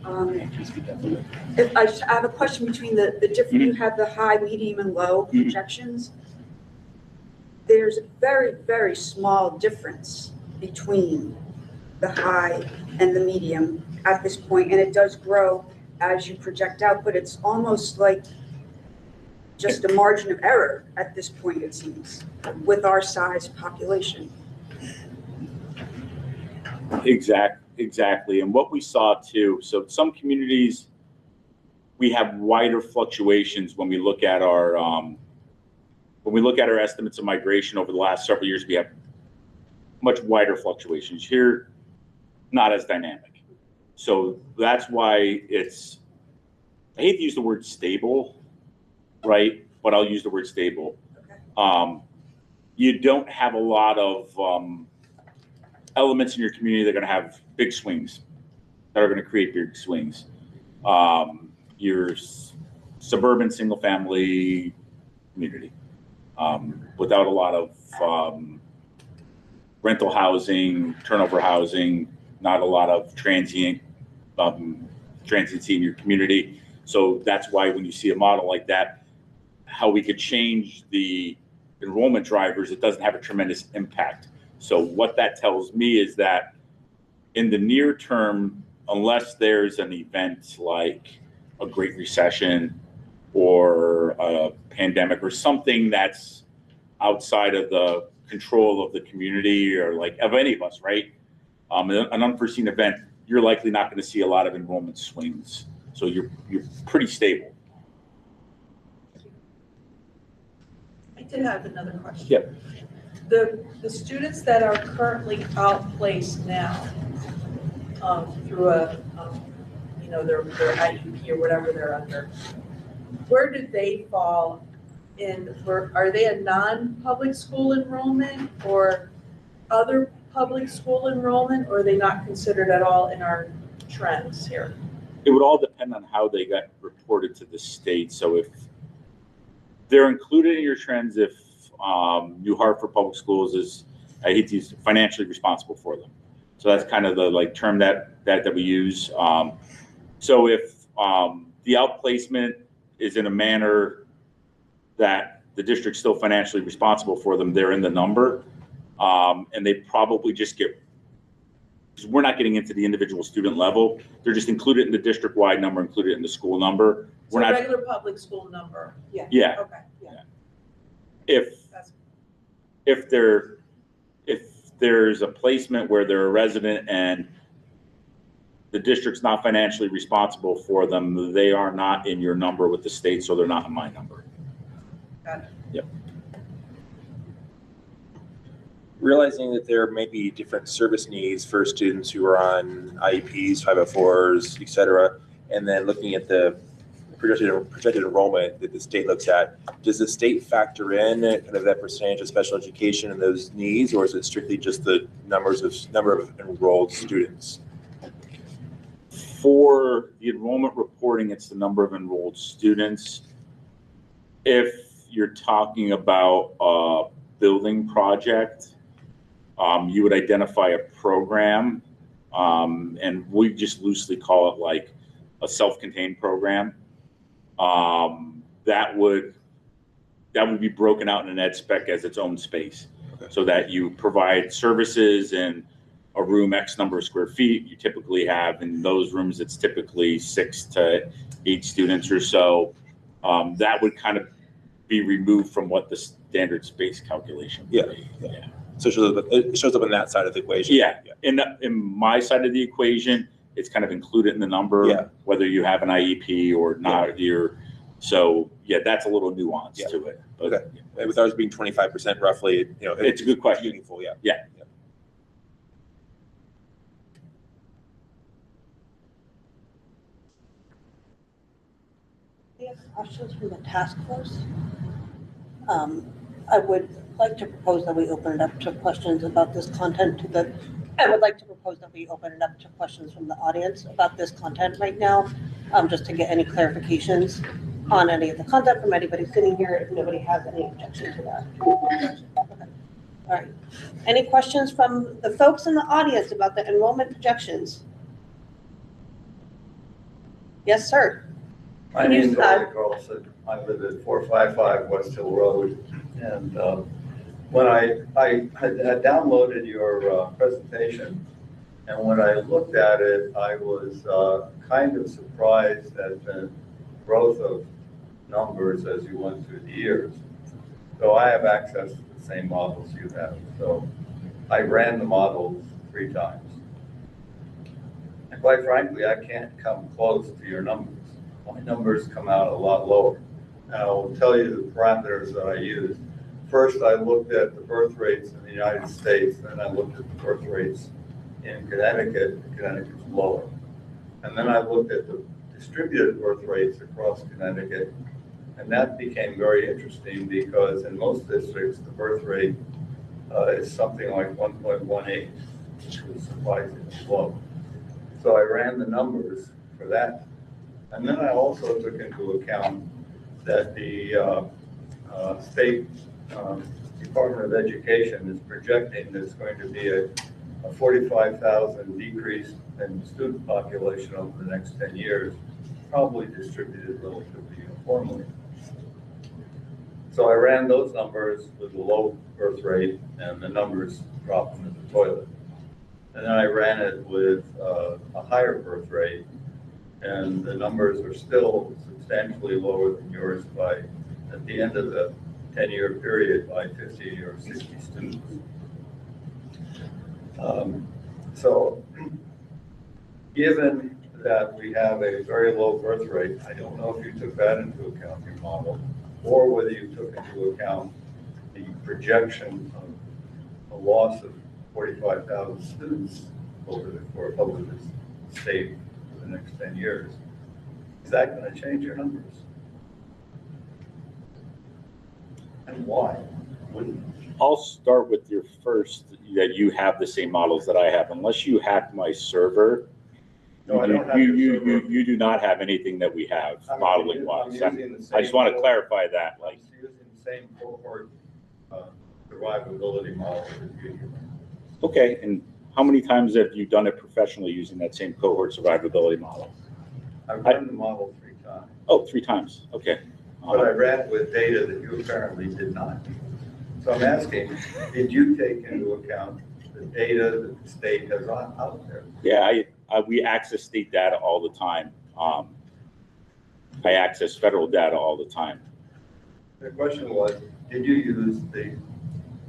If I have a question between the different, you have the high, medium, and low projections. There's a very, very small difference between the high and the medium at this point, and it does grow as you project out, but it's almost like just a margin of error at this point, it seems, with our size population. Exactly. And what we saw too, so some communities, we have wider fluctuations when we look at our estimates of migration over the last several years. We have much wider fluctuations. Here, not as dynamic. So that's why it's, I hate to use the word stable, right? But I'll use the word stable. Okay. You don't have a lot of elements in your community that are going to have big swings, that are going to create big swings. Your suburban single family community, without a lot of rental housing, turnover housing, not a lot of transiency in your community. So that's why when you see a model like that, how we could change the enrollment drivers, it doesn't have a tremendous impact. So what that tells me is that in the near term, unless there's an event like a Great Recession or a pandemic or something that's outside of the control of the community or like of any of us, right? An unforeseen event, you're likely not going to see a lot of enrollment swings. So you're pretty stable. I did have another question. Yep. The students that are currently outplaced now, through a, their IEP or whatever they're under, where did they fall in, are they a non-public school enrollment or other public school enrollment, or are they not considered at all in our trends here? It would all depend on how they got reported to the state. So if they're included in your trends, if New Hartford Public Schools is, I hate to use, financially responsible for them. So that's kind of the like term that we use. So if the outplacement is in a manner that the district's still financially responsible for them, they're in the number. And they probably just get, because we're not getting into the individual student level, they're just included in the district-wide number, included in the school number. So We're not, regular public school number? Yeah. yeah. Okay, yeah. If there's a placement where they're a resident and the district's not financially responsible for them, they are not in your number with the state, so they're not in my number. Got it. Yep. Realizing that there may be different service needs for students who are on IEPs, 504s, et cetera, and then looking at the projected enrollment that the state looks at, does the state factor in kind of that percentage of special education and those needs, or is it strictly just the number of enrolled students? For the enrollment reporting, it's the number of enrolled students. If you're talking about a building project, you would identify a program, and we just loosely call it like a self-contained program. That would be broken out in an ed spec as its own space, okay, so that you provide services in a room X number of square feet. You typically have in those rooms, it's typically 6 to 8 students or so. That would kind of be removed from what the standard space calculation would be. Yeah. So it shows up in that side of the equation. Yeah. In my side of the equation, it's kind of included in the number, yeah, whether you have an IEP or not. Yeah. So yeah, that's a little nuance, yeah, to it. But, okay. Yeah. With ours being 25% roughly, it's a good question. Meaningful, yeah. Yeah. Yeah. Any questions from the task force? I would like to propose that we open it up to questions about this content I would like to propose that we open it up to questions from the audience about this content right now, just to get any clarifications on any of the content from anybody sitting here, if nobody has any objection to that. Okay. All right. Any questions from the folks in the audience about the enrollment projections? Yes, sir. My name is Gary Carlson. I live at 455 West Hill Road. And when I had downloaded your presentation, and when I looked at it, I was kind of surprised at the growth of numbers as you went through the years. So I have access to the same models you have. So I ran the models 3 times. And quite frankly, I can't come close to your numbers. My numbers come out a lot lower. And I will tell you the parameters that I used. First, I looked at the birth rates in the United States, and I looked at the birth rates in Connecticut. Connecticut's lower. And then I looked at the distributed birth rates across Connecticut, and that became very interesting because in most districts, the birth rate is something like 1.18, which was surprisingly low. So I ran the numbers for that. And then I also took into account that the state Department of Education is projecting there's going to be a 45,000 decrease in student population over the next 10 years, probably distributed relatively uniformly. So I ran those numbers with a low birth rate, and the numbers dropped into the toilet. And then I ran it with a higher birth rate, and the numbers are still substantially lower than yours by, at the end of the 10-year period, by 50 or 60 students. So given that we have a very low birth rate, I don't know if you took that into account in your model, or whether you took into account the projection of a loss of 45,000 students over the state for the next 10 years. Is that going to change your numbers? And why? Wouldn't I'll start with your first, that you have the same models that I have. Unless you hacked my server, No, I don't have your server. you do not have anything that we have modeling wise. I just want to clarify that. I'm Like, using the same cohort survivability model as you. okay, and how many times have you done it professionally using that same cohort survivability model? I've run the model 3 times, Oh, 3 times. Okay. but I ran it with data that you apparently did not. So I'm asking, did you take into account the data that the state has out there? Yeah, we access state data all the time. I access federal data all the time. The question was, did you use the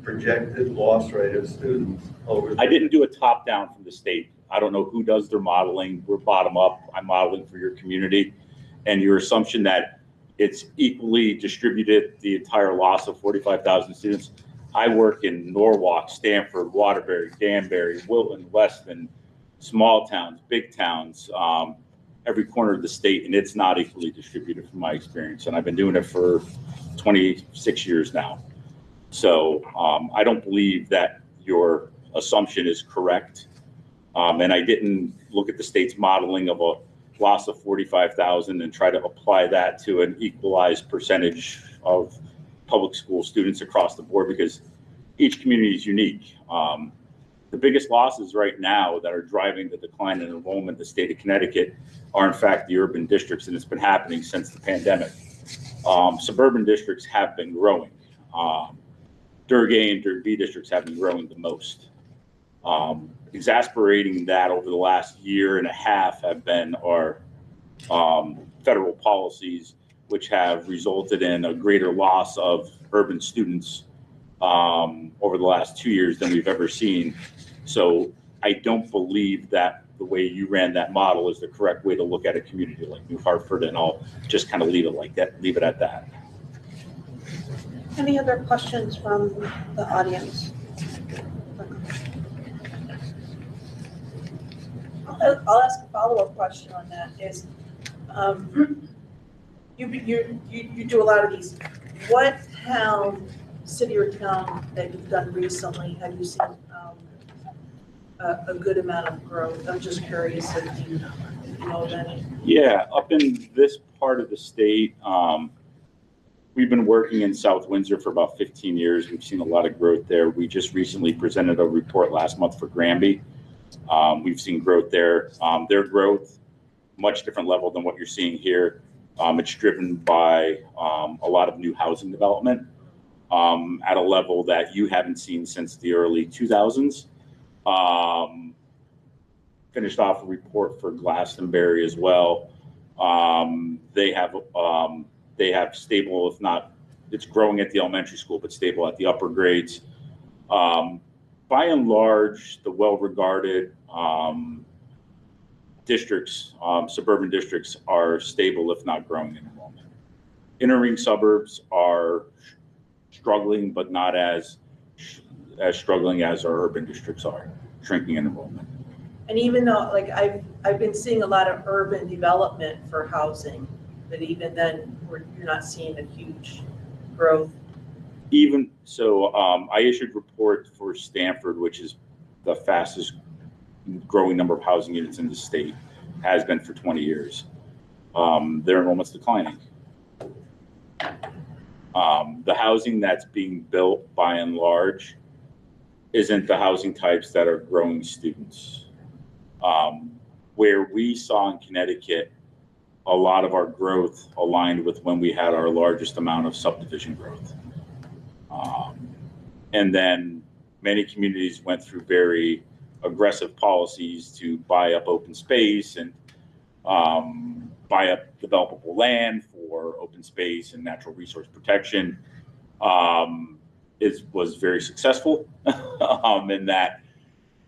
projected loss rate of students over? I didn't do a top down from the state. I don't know who does their modeling. We're bottom up. I'm modeling for your community. And your assumption that it's equally distributed, the entire loss of 45,000 students. I work in Norwalk, Stanford, Waterbury, Danbury, Wilton, Weston, small towns, big towns, every corner of the state, and it's not equally distributed from my experience. And I've been doing it for 26 years now. So I don't believe that your assumption is correct. And I didn't look at the state's modeling of a loss of 45,000 and try to apply that to an equalized percentage of public school students across the board, because each community is unique. The biggest losses right now that are driving the decline in enrollment in the state of Connecticut are in fact the urban districts, and it's been happening since the pandemic. Suburban districts have been growing. Durg A and Durg B districts have been growing the most. Exasperating that over the last year and a half have been our federal policies, which have resulted in a greater loss of urban students over the last 2 years than we've ever seen. So I don't believe that the way you ran that model is the correct way to look at a community like New Hartford, and I'll just kind of leave it like that, leave it at that. Any other questions from the audience? I'll ask a follow-up question on that is, you do a lot of these. What town, city or town that you've done recently have you seen a good amount of growth? I'm just curious if you know of any. Yeah, up in this part of the state, we've been working in South Windsor for about 15 years. We've seen a lot of growth there. We just recently presented a report last month for Granby. We've seen growth there. Their growth, much different level than what you're seeing here. It's driven by a lot of new housing development at a level that you haven't seen since the early 2000s. Finished off a report for Glastonbury as well. They have stable, if not, it's growing at the elementary school, but stable at the upper grades. By and large, the well-regarded districts, suburban districts, are stable, if not growing in enrollment. Inner ring suburbs are struggling, but not as struggling as our urban districts are, shrinking in enrollment. And even though, like, I've been seeing a lot of urban development for housing, but even then, you're not seeing a huge growth. Even so, I issued report for Stanford, which is the fastest growing number of housing units in the state, has been for 20 years. Their enrollment's declining. The housing that's being built by and large isn't the housing types that are growing students. Where we saw in Connecticut, a lot of our growth aligned with when we had our largest amount of subdivision growth. And then many communities went through very aggressive policies to buy up open space and buy up developable land for open space and natural resource protection. It was very successful in that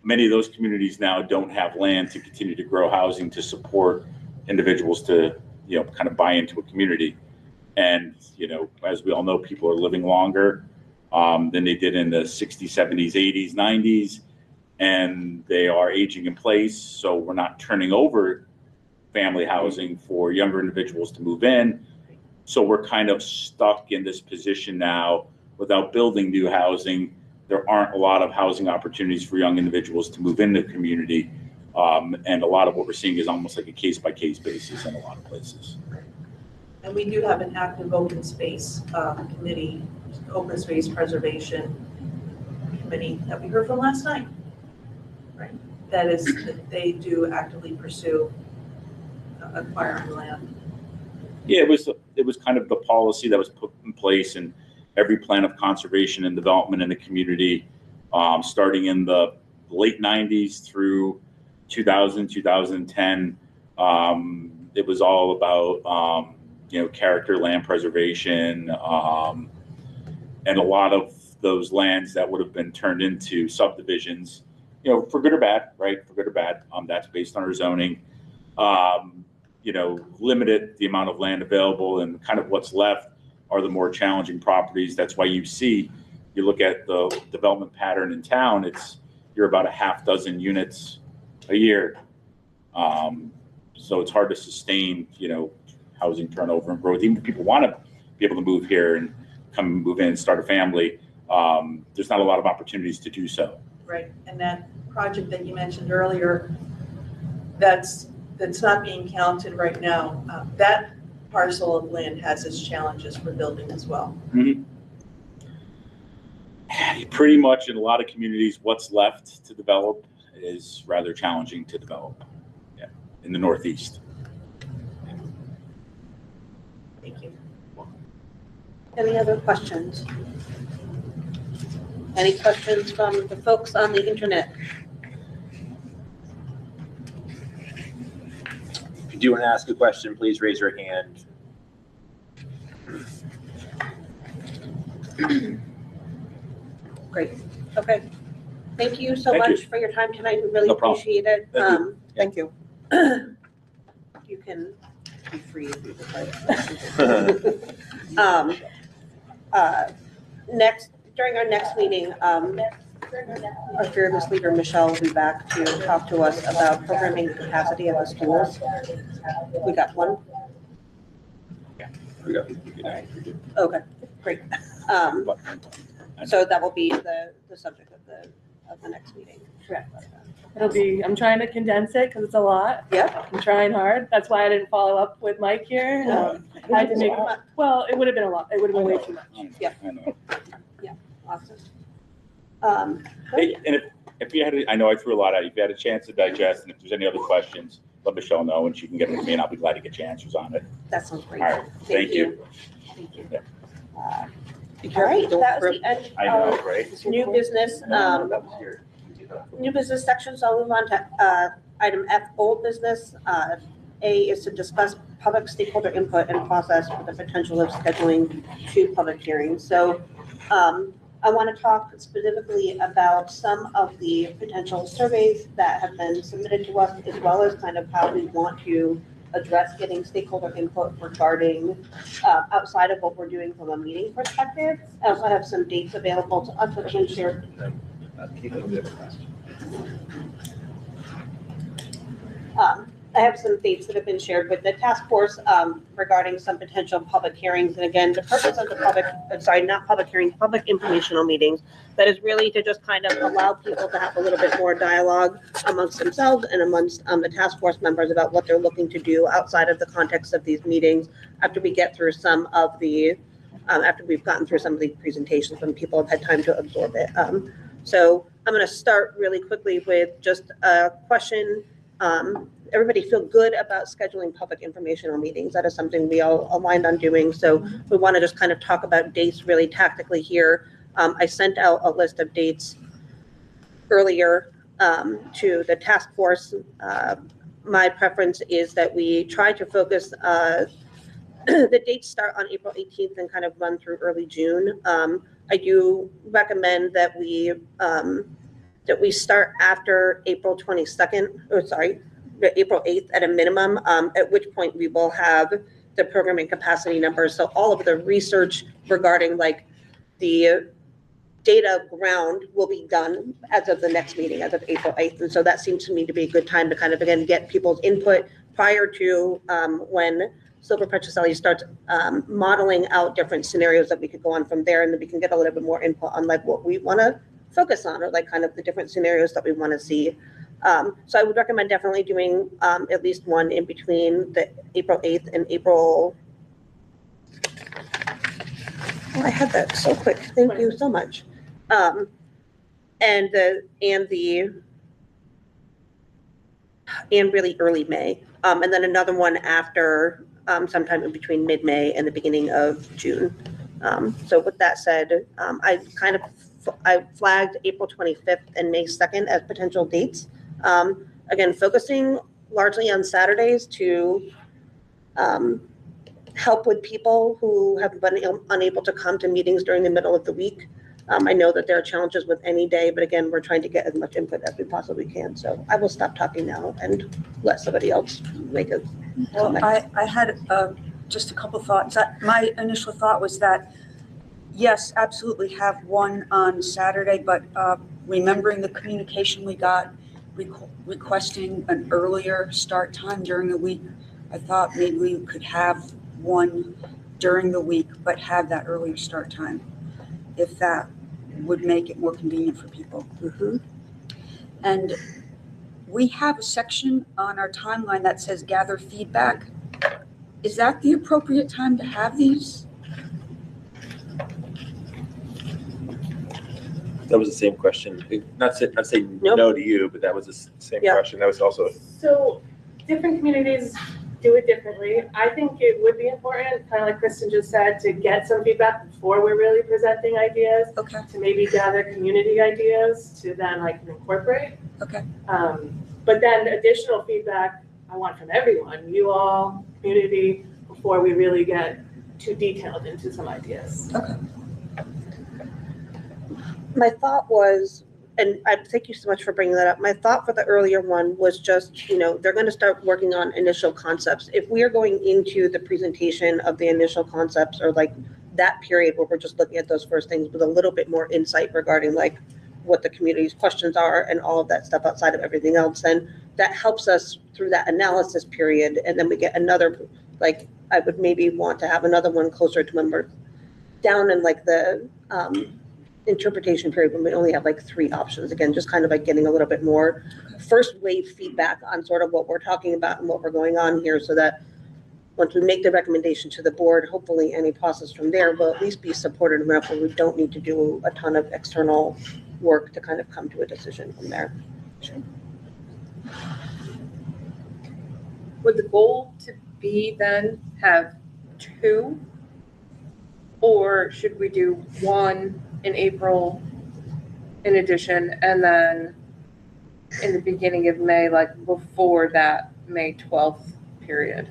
many of those communities now don't have land to continue to grow housing to support individuals to, kind of buy into a community. And, as we all know, people are living longer than they did in the 60s, 70s, 80s, 90s, and they are aging in place. So we're not turning over family housing for younger individuals to move in. So we're kind of stuck in this position now without building new housing. There aren't a lot of housing opportunities for young individuals to move into the community. And a lot of what we're seeing is almost like a case-by-case basis in a lot of places. And we do have an active open space committee, open space preservation committee that we heard from last night, right? That they do actively pursue acquiring land. Yeah, it was kind of the policy that was put in place in every plan of conservation and development in the community, starting in the late 90s through 2000, 2010. It was all about, character land preservation, and a lot of those lands that would have been turned into subdivisions, for good or bad, right? For good or bad, that's based on our zoning. Limited the amount of land available, and kind of what's left are the more challenging properties. That's why you look at the development pattern in town, you're about a half dozen units a year. So it's hard to sustain, housing turnover and growth. Even if people want to be able to move here and come move in and start a family, there's not a lot of opportunities to do so. Right, and that project that you mentioned earlier, that's not being counted right now. That parcel of land has its challenges for building as well. Mm-hmm. Pretty much in a lot of communities, what's left to develop is rather challenging to develop. Yeah, in the Northeast. Thank you. Any other questions? Any questions from the folks on the internet? If you do want to ask a question, please raise your hand. Great, okay. Thank you so Thank you. much for your time tonight, we really No problem. appreciate it. Thank you. Thank you. You can be free if you would like. During our next meeting, our fearless leader, Michelle, will be back to talk to us about programming capacity of the schools. We got one? We go. Okay, great. So that will be the subject of the next meeting. Correct. I'm trying to condense it because it's a lot. Yeah. I'm trying hard. That's why I didn't follow up with Mike here. I had to make, well, it would have been a lot. It would have been way too much. Yeah. I know. Awesome. Hey, and if you had, I know I threw a lot at you. If you had a chance to digest, and if there's any other questions, let Michelle know, and she can get them to me, and I'll be glad to get your answers on it. That sounds great. All right. Thank you. Thank you. Yeah. All right, that was the end I know, of right? new business. That was here. New business section, so I'll move on to item F, old business. A is to discuss public stakeholder input and process for the potential of scheduling 2 public hearings. So I want to talk specifically about some of the potential surveys that have been submitted to us, as well as kind of how we want to address getting stakeholder input regarding outside of what we're doing from a meeting perspective. I also have some dates available to us that have been shared. I have some dates that have been shared with the task force regarding some potential public hearings. And again, the purpose of the public informational meetings, that is really to just kind of allow people to have a little bit more dialogue amongst themselves and amongst the task force members about what they're looking to do outside of the context of these meetings after we get through some of the after we've gotten through some of these presentations when people have had time to absorb it. So I'm going to start really quickly with just a question. Everybody feel good about scheduling public informational meetings? That is something we all aligned on doing. So we want to just kind of talk about dates really tactically here. I sent out a list of dates earlier to the task force. My preference is that we try to focus, the dates start on April 18th and kind of run through early June. I do recommend that we start after April 22nd, or sorry, April 8th at a minimum, at which point we will have the programming capacity numbers. So all of the research regarding like the data ground will be done as of the next meeting, as of April 8th. And so that seems to me to be a good time to kind of, again, get people's input prior to when Silver Petroselli starts modeling out different scenarios that we could go on from there. And then we can get a little bit more input on like what we want to focus on, or like kind of the different scenarios that we want to see. So I would recommend definitely doing at least one in between the April 8th and April. Oh, I had that so quick. Thank you so much. And really early May. And then another one after sometime in between mid-May and the beginning of June. So with that said, I flagged April 25th and May 2nd as potential dates. Again, focusing largely on Saturdays to help with people who have been unable to come to meetings during the middle of the week. I know that there are challenges with any day, but again, we're trying to get as much input as we possibly can. So I will stop talking now and let somebody else make a comment. Well, I had just a couple thoughts. My initial thought was that, yes, absolutely have one on Saturday, but remembering the communication we got requesting an earlier start time during the week, I thought maybe we could have one during the week, but have that earlier start time, if that would make it more convenient for people. Mm-hmm. And we have a section on our timeline that says gather feedback. Is that the appropriate time to have these? That was the same question. Not saying Nope. no to you, but that was the same Yeah. question. That was also, So different communities do it differently. I think it would be important, kind of like Kristen just said, to get some feedback before we're really presenting ideas, Okay, to maybe gather community ideas to then like incorporate. okay. But then additional feedback I want from everyone, you all, community, before we really get too detailed into some ideas. Okay. My thought was, and I thank you so much for bringing that up. My thought for the earlier one was just, they're going to start working on initial concepts. If we are going into the presentation of the initial concepts, or like that period where we're just looking at those first things with a little bit more insight regarding like what the community's questions are and all of that stuff outside of everything else, then that helps us through that analysis period. And then we get another, like, I would maybe want to have another one closer to when we're down in like the interpretation period, when we only have like 3 options. Again, just kind of like getting a little bit more first wave feedback on sort of what we're talking about and what we're going on here, so that once we make the recommendation to the board, hopefully any process from there will at least be supported enough where we don't need to do a ton of external work to kind of come to a decision from there. Would the goal to be then have 2? Or should we do 1 in April in addition, and then in the beginning of May, like before that May 12th period?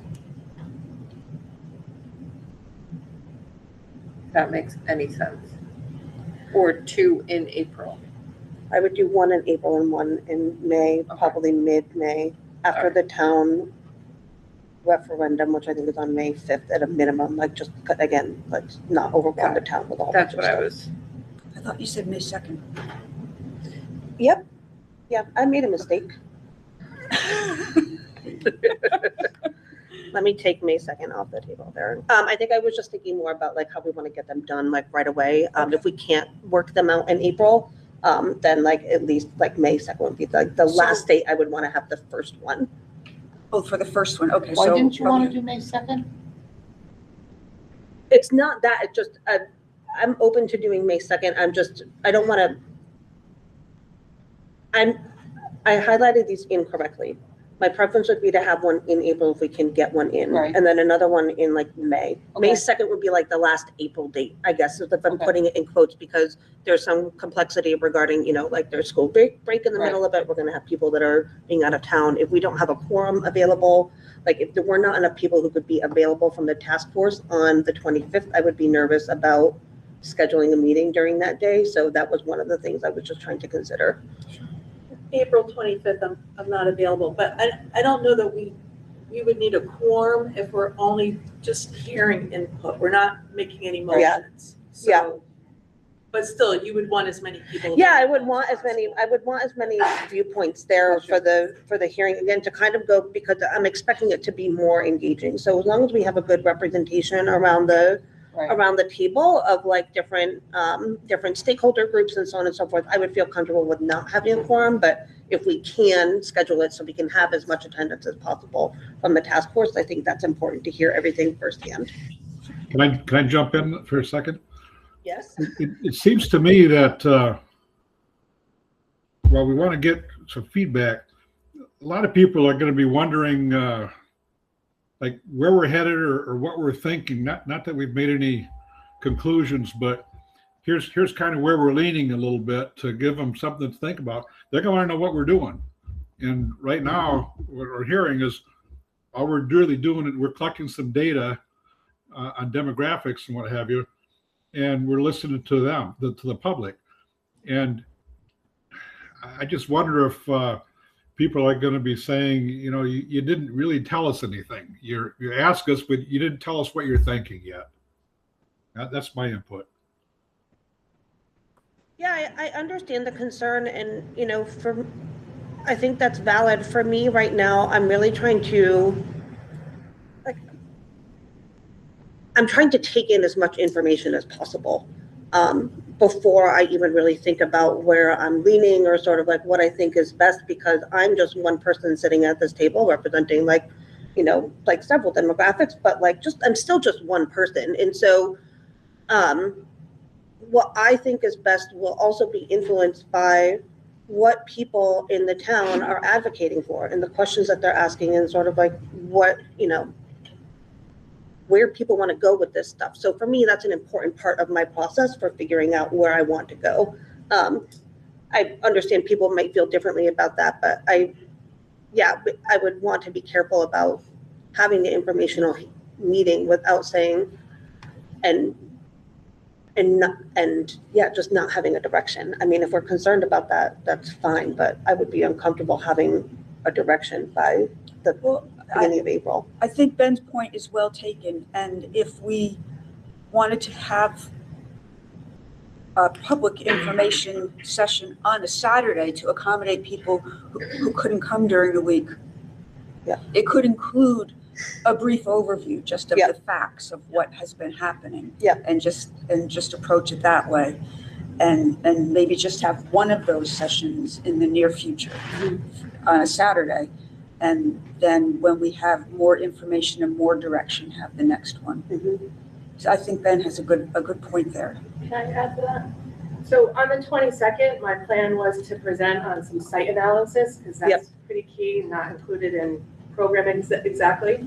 If that makes any sense. Or 2 in April. I would do 1 in April and 1 in May, probably mid-May, after the town referendum, which I think is on May 5th at a minimum. Like, just again, let's not overwhelm the town with all That's bunch what of I stuff. was. I thought you said May 2nd. Yep. Yeah, I made a mistake. Let me take May 2nd off the table there. I think I was just thinking more about like how we want to get them done like right away. If we can't work them out in April, then like at least like May 2nd would be like the last date I would want to have the first one. Oh, for the first one, okay. Why so didn't you want to do May 2nd? It's not that, it's just, I'm open to doing May 2nd. I don't want to, I highlighted these incorrectly. My preference would be to have one in April if we can get one in. Right. And then another one in like May. May Okay. 2nd would be like the last April date, I guess, if I'm Okay. putting it in quotes, because there's some complexity regarding, like there's school break in the Right. middle of it. We're gonna have people that are being out of town. If we don't have a quorum available, like if there were not enough people who could be available from the task force on the 25th, I would be nervous about scheduling a meeting during that day. So that was one of the things I was just trying to consider. April 25th, I'm not available, but I don't know that we would need a quorum if we're only just hearing input. We're not making any Yeah. motions. Yeah. So, but still, you would want as many people. Yeah, I would want as many viewpoints there for the hearing, again, to kind of go, because I'm expecting it to be more engaging. So as long as we have a good representation around the table of like different stakeholder groups and so on and so forth, I would feel comfortable with not having a quorum. But if we can schedule it so we can have as much attendance as possible from the task force, I think that's important to hear everything firsthand. Can I jump in for a second? Yes. It seems to me that, while we want to get some feedback, a lot of people are going to be wondering, like where we're headed or what we're thinking. Not that we've made any conclusions, but here's kind of where we're leaning a little bit to give them something to think about. They're going to want to know what we're doing. And right now, what we're hearing is all we're really doing is we're collecting some data on demographics and what have you, and we're listening to them, to the public. And I just wonder if people are going to be saying, you didn't really tell us anything. You asked us, but you didn't tell us what you're thinking yet. That's my input. Yeah, I understand the concern, and I think that's valid. For me right now, I'm really trying to take in as much information as possible before I even really think about where I'm leaning or sort of like what I think is best, because I'm just one person sitting at this table representing several demographics, but I'm still just one person. And so what I think is best will also be influenced by what people in the town are advocating for and the questions that they're asking, and sort of like what, where people want to go with this stuff. So for me, that's an important part of my process for figuring out where I want to go. I understand people might feel differently about that, but I would want to be careful about having the informational meeting without saying, just not having a direction. I mean, if we're concerned about that, that's fine, but I would be uncomfortable having a direction by the beginning of April. I think Ben's point is well taken, and if we wanted to have a public information session on a Saturday to accommodate people who couldn't come during the week, it could include a brief overview just of the facts of what has been happening, and just approach it that way, and maybe just have one of those sessions in the near future on a Saturday. And then when we have more information and more direction, have the next one. So I think Ben has a good point there. Can I add to that? So on the 22nd, my plan was to present on some site analysis, because that's pretty key, not included in programming exactly.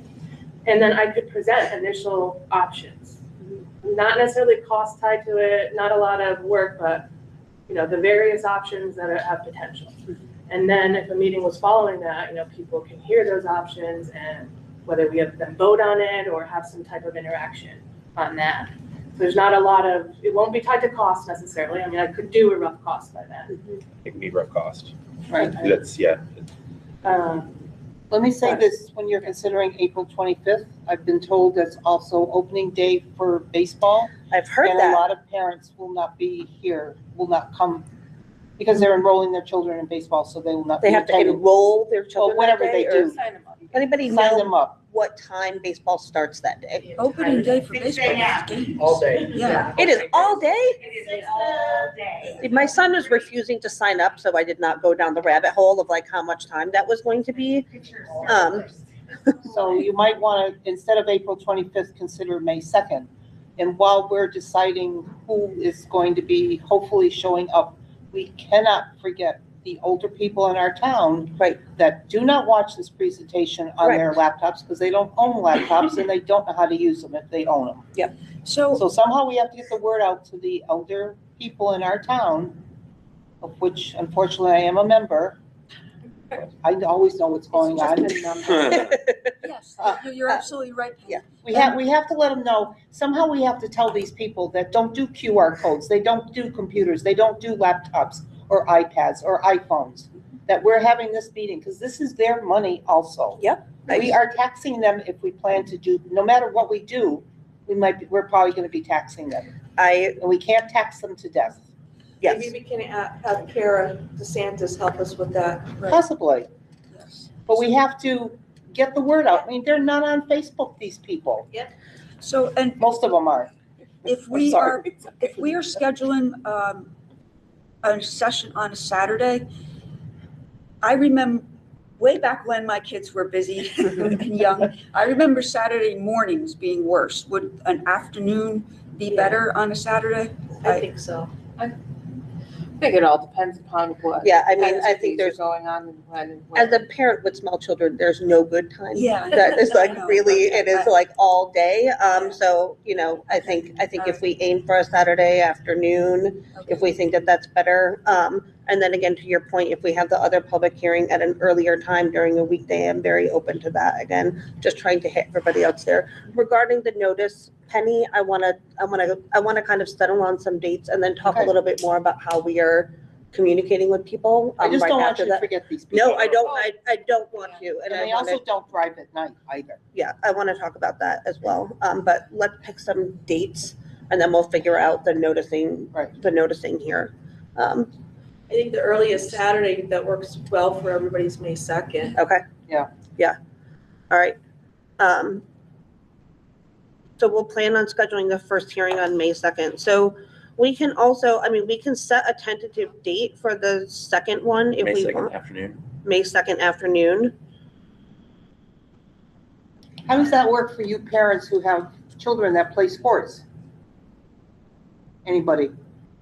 And then I could present initial options. Not necessarily cost tied to it, not a lot of work, but the various options that have potential. And then if a meeting was following that, people can hear those options, and whether we have them vote on it or have some type of interaction on that. So there's not a lot of, it won't be tied to cost necessarily. I mean, I could do a rough cost by then. It can be rough cost. Right. That's, Let me say this, when you're considering April 25th, I've been told that's also opening day for baseball. I've heard And that. a lot of parents will not be here, will not come, because they're enrolling their children in baseball, so they will not be They have to attending. enroll their children that whatever day, they or do. Sign them up. anybody Sign know them up. what time baseball starts that day? Opening day for baseball is games. All day. Yeah. It is all day? It is all day. My son was refusing to sign up, so I did not go down the rabbit hole of how much time that was going to be. So you might want to, instead of April 25th, consider May 2nd. And while we're deciding who is going to be hopefully showing up, we cannot forget the older people in our town. Right. That do not watch this presentation on their laptops because they don't own laptops and they don't know how to use them if they own them. So, So somehow we have to get the word out to the elder people in our town, of which unfortunately I am a member. I always know what's going on. yes, you're absolutely right, Penny. Yeah, we have to let them know, somehow we have to tell these people that don't do QR codes, they don't do computers, they don't do laptops or iPads or iPhones, that we're having this meeting, because this is their money also. Yep. We are taxing them if we plan to do, no matter what we do, we're probably gonna be taxing them. And we can't tax them to death. Yes. Maybe we can have Kara DeSantis help us with that. Possibly, Yes. but we have to get the word out. I mean, they're not on Facebook, these people. So, and Most of them are. if I'm we sorry. are scheduling, a session on a Saturday, I remember way back when my kids were busy and young, I remember Saturday mornings being worse. Would an afternoon be Yeah. better on a Saturday? I think so. I think it all depends upon what. Yeah, I mean, I think activities there's, are going on and when and where. as a parent with small children, there's no good time. Yeah. That is like I know. really, it is like all day. Yeah. So, you know, I think if we aim for a Saturday afternoon, if we think that that's better. And then again, to your point, if we have the other public hearing at an earlier time during a weekday, I'm very open to that. Again, just trying to hit everybody else there. Regarding the notice, Penny, I wanna kind of settle on some dates and then talk a Okay. little bit more about how we are communicating with people. I just right don't want after you to that. forget these people. No, I don't want to, And and I they want to, also don't drive at night either. yeah, I want to talk about that as well. But let's pick some dates and then we'll figure out the noticing, Right. the noticing here. I think the earliest Saturday that works well for everybody's May 2nd. Okay. Yeah. Yeah. All right. So we'll plan on scheduling the first hearing on May 2nd. So we can also, I mean, we can set a tentative date for the second one if May we 2nd want. afternoon. May 2nd afternoon. How does that work for you parents who have children that play sports? Anybody?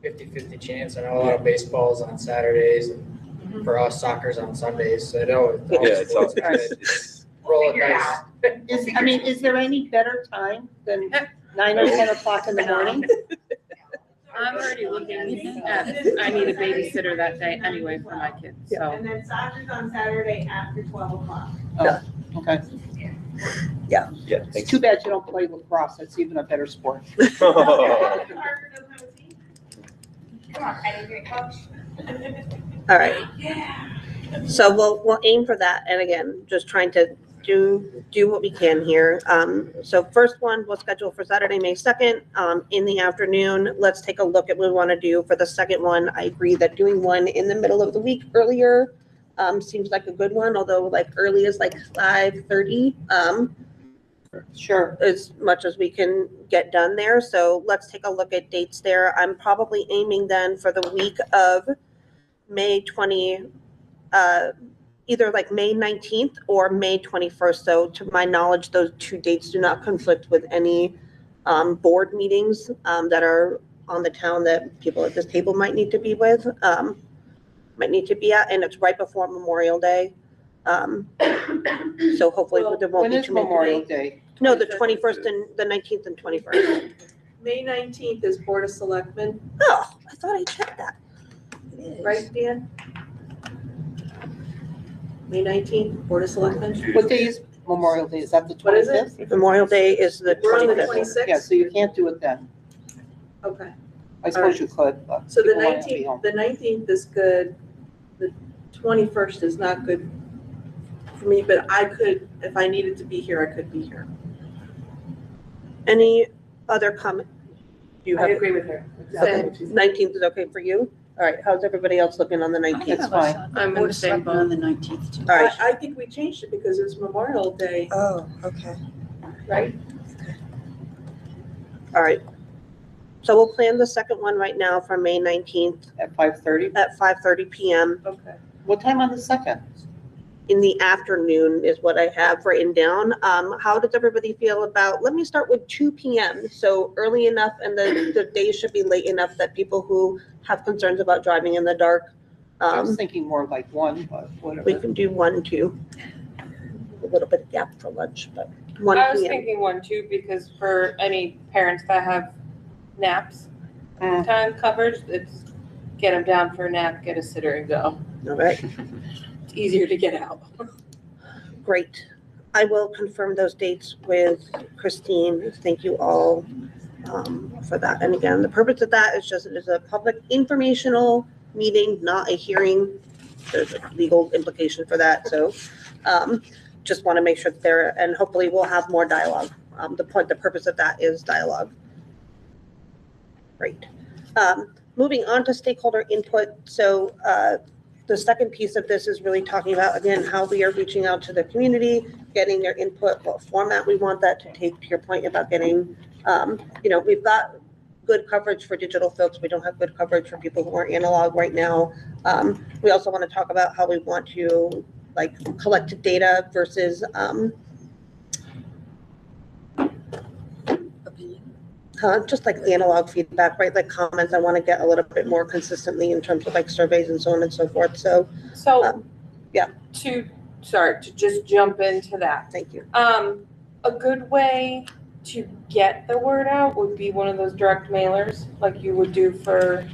50-50 chance. I know a lot of baseball's on Saturdays, and for us, soccer's on Sundays, so I know. Yeah, it's all, It's roll of dice. Is there any better time than 9 or 10 o'clock in the morning? I'm already looking at, I need a babysitter that day anyway for my kids, so. And then soccer's on Saturday after 12 o'clock. Oh, okay. yeah, It's thanks. too bad you don't play lacrosse. That's even a better sport. Parker doesn't have a team? Come on, I need your coach. All right. So we'll aim for that. And again, just trying to do what we can here. So first one, we'll schedule for Saturday, May 2nd, in the afternoon. Let's take a look at what we want to do for the second one. I agree that doing one in the middle of the week earlier seems like a good one, although like early is like 5:30. Sure. As much as we can get done there. So let's take a look at dates there. I'm probably aiming then for the week of May 20, either like May 19th or May 21st. So to my knowledge, those two dates do not conflict with any board meetings that are on the town that people at this table might need to be with, might need to be at, and it's right before Memorial Day. So hopefully Well, there won't When be is too many. Memorial Day? No, the 21st and the 19th and 21st. May 19th is Board of Selectmen, Oh, I thought I checked that. right, Dan? May 19th, Board of Selectmen. What day is Memorial Day? Is that the 25th? What is it? Memorial Day is the We're on the 25th. Yeah, 26th? so you can't do it then. Okay. I suppose you could, but So the people might not be home. 19th is good. The 21st is not good for me, but I could, if I needed to be here, I could be here. Any other comment? Do you I have, agree with her. okay, 19th is okay for you? All right, how's everybody else looking on the 19th? That's fine. I'm in the same boat. On the 19th too. All right, I think we changed it because it was Memorial Day, Oh, okay. right? all right. So we'll plan the second one right now for May 19th At 5:30? at 5:30 PM. Okay. What time on the 2nd? in the afternoon is what I have written down. How does everybody feel about, let me start with 2 p.m. So early enough and the day should be late enough that people who have concerns about driving in the dark, I was thinking more like 1, but we whatever. can do 1, 2. A little bit of gap for lunch, but 1 I was p.m. thinking 1 too, because for any parents that have naps time coverage, it's get them down for a nap, get a sitter and go. All right, It's easier to get out. great. I will confirm those dates with Christine. Thank you all for that. And again, the purpose of that is just, it is a public informational meeting, not a hearing. There's a legal implication for that, so just want to make sure that there, and hopefully we'll have more dialogue. The purpose of that is dialogue. Great. Moving on to stakeholder input. So the second piece of this is really talking about, again, how we are reaching out to the community, getting their input, what format we want that to take, to your point about getting, we've got good coverage for digital folks. We don't have good coverage for people who are analog right now. We also want to talk about how we want to collect data versus just like analog feedback, right? Like comments, I want to get a little bit more consistently in terms of like surveys and so on and so forth. So, yeah. To just jump into that. Thank you. A good way to get the word out would be one of those direct mailers, like you would do for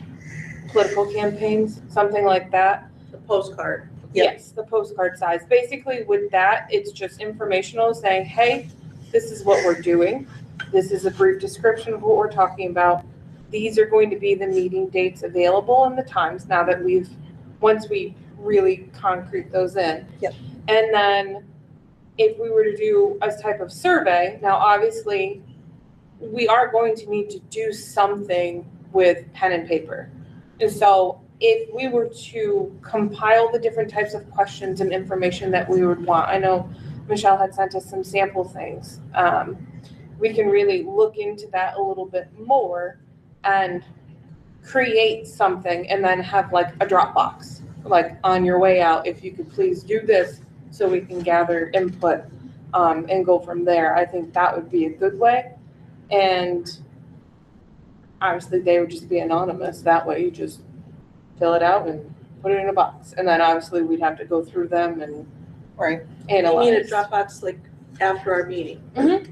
political campaigns, something like that. The postcard. Yep. Yes, the postcard size. Basically with that, it's just informational saying, hey, this is what we're doing. This is a brief description of what we're talking about. These are going to be the meeting dates available and the times now that once we really concrete those in. Yep. And then if we were to do a type of survey, now obviously we are going to need to do something with pen and paper. And so if we were to compile the different types of questions and information that we would want, I know Michelle had sent us some sample things. We can really look into that a little bit more and create something and then have like a Dropbox, like on your way out, if you could please do this so we can gather input and go from there. I think that would be a good way. And obviously they would just be anonymous. That way you just fill it out and put it in a box. And then obviously we'd have to go through them and analyze. You need a Dropbox like after our meeting. Mhm.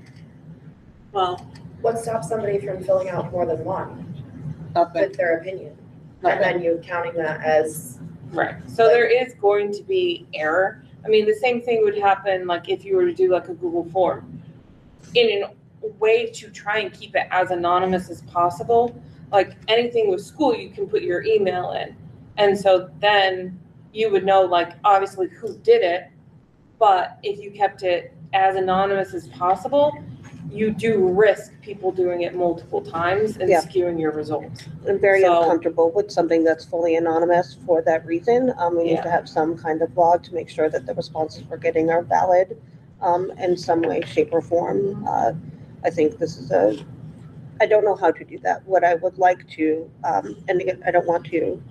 Well, What stops somebody from filling out more than one Nothing. with their opinion? And then you counting that as, Right. So there is going to be error. I mean, the same thing would happen like if you were to do like a Google form. In a way to try and keep it as anonymous as possible, like anything with school, you can put your email in. And so then you would know like obviously who did it, but if you kept it as anonymous as possible, you do risk people doing it multiple times and Yeah. skewing your results. I'm very So- uncomfortable with something that's fully anonymous for that reason. We need Yeah. to have some kind of log to make sure that the responses we're getting are valid in some way, shape, or form. I think this is I don't know how to do that. What I would like to, and again, I don't want to,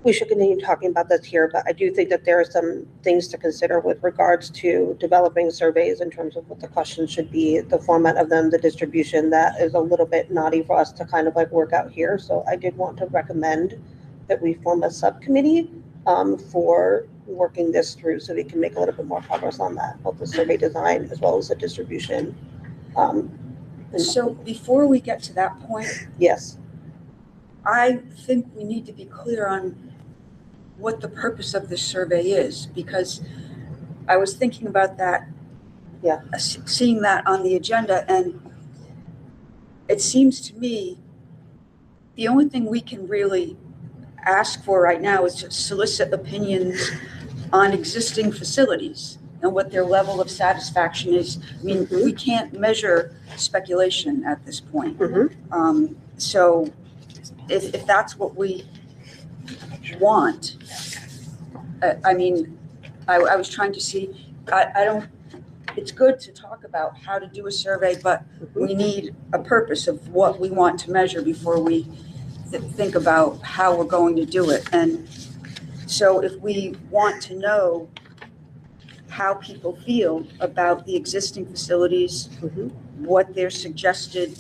we should continue talking about this here, but I do think that there are some things to consider with regards to developing surveys in terms of what the questions should be, the format of them, the distribution. That is a little bit naughty for us to kind of like work out here. So I did want to recommend that we form a subcommittee for working this through so we can make a little bit more progress on that, both the survey design as well as the distribution. So before we get to that point, Yes, I think we need to be clear on what the purpose of this survey is, because I was thinking about that. Yeah. Seeing that on the agenda, and it seems to me the only thing we can really ask for right now is to solicit opinions on existing facilities and what their level of satisfaction is. I mean, we can't measure speculation at this point. So if that's what we want, I mean, I was trying to see, I don't, it's good to talk about how to do a survey, but we need a purpose of what we want to measure before we think about how we're going to do it. And So if we want to know how people feel about the existing facilities, what their suggested,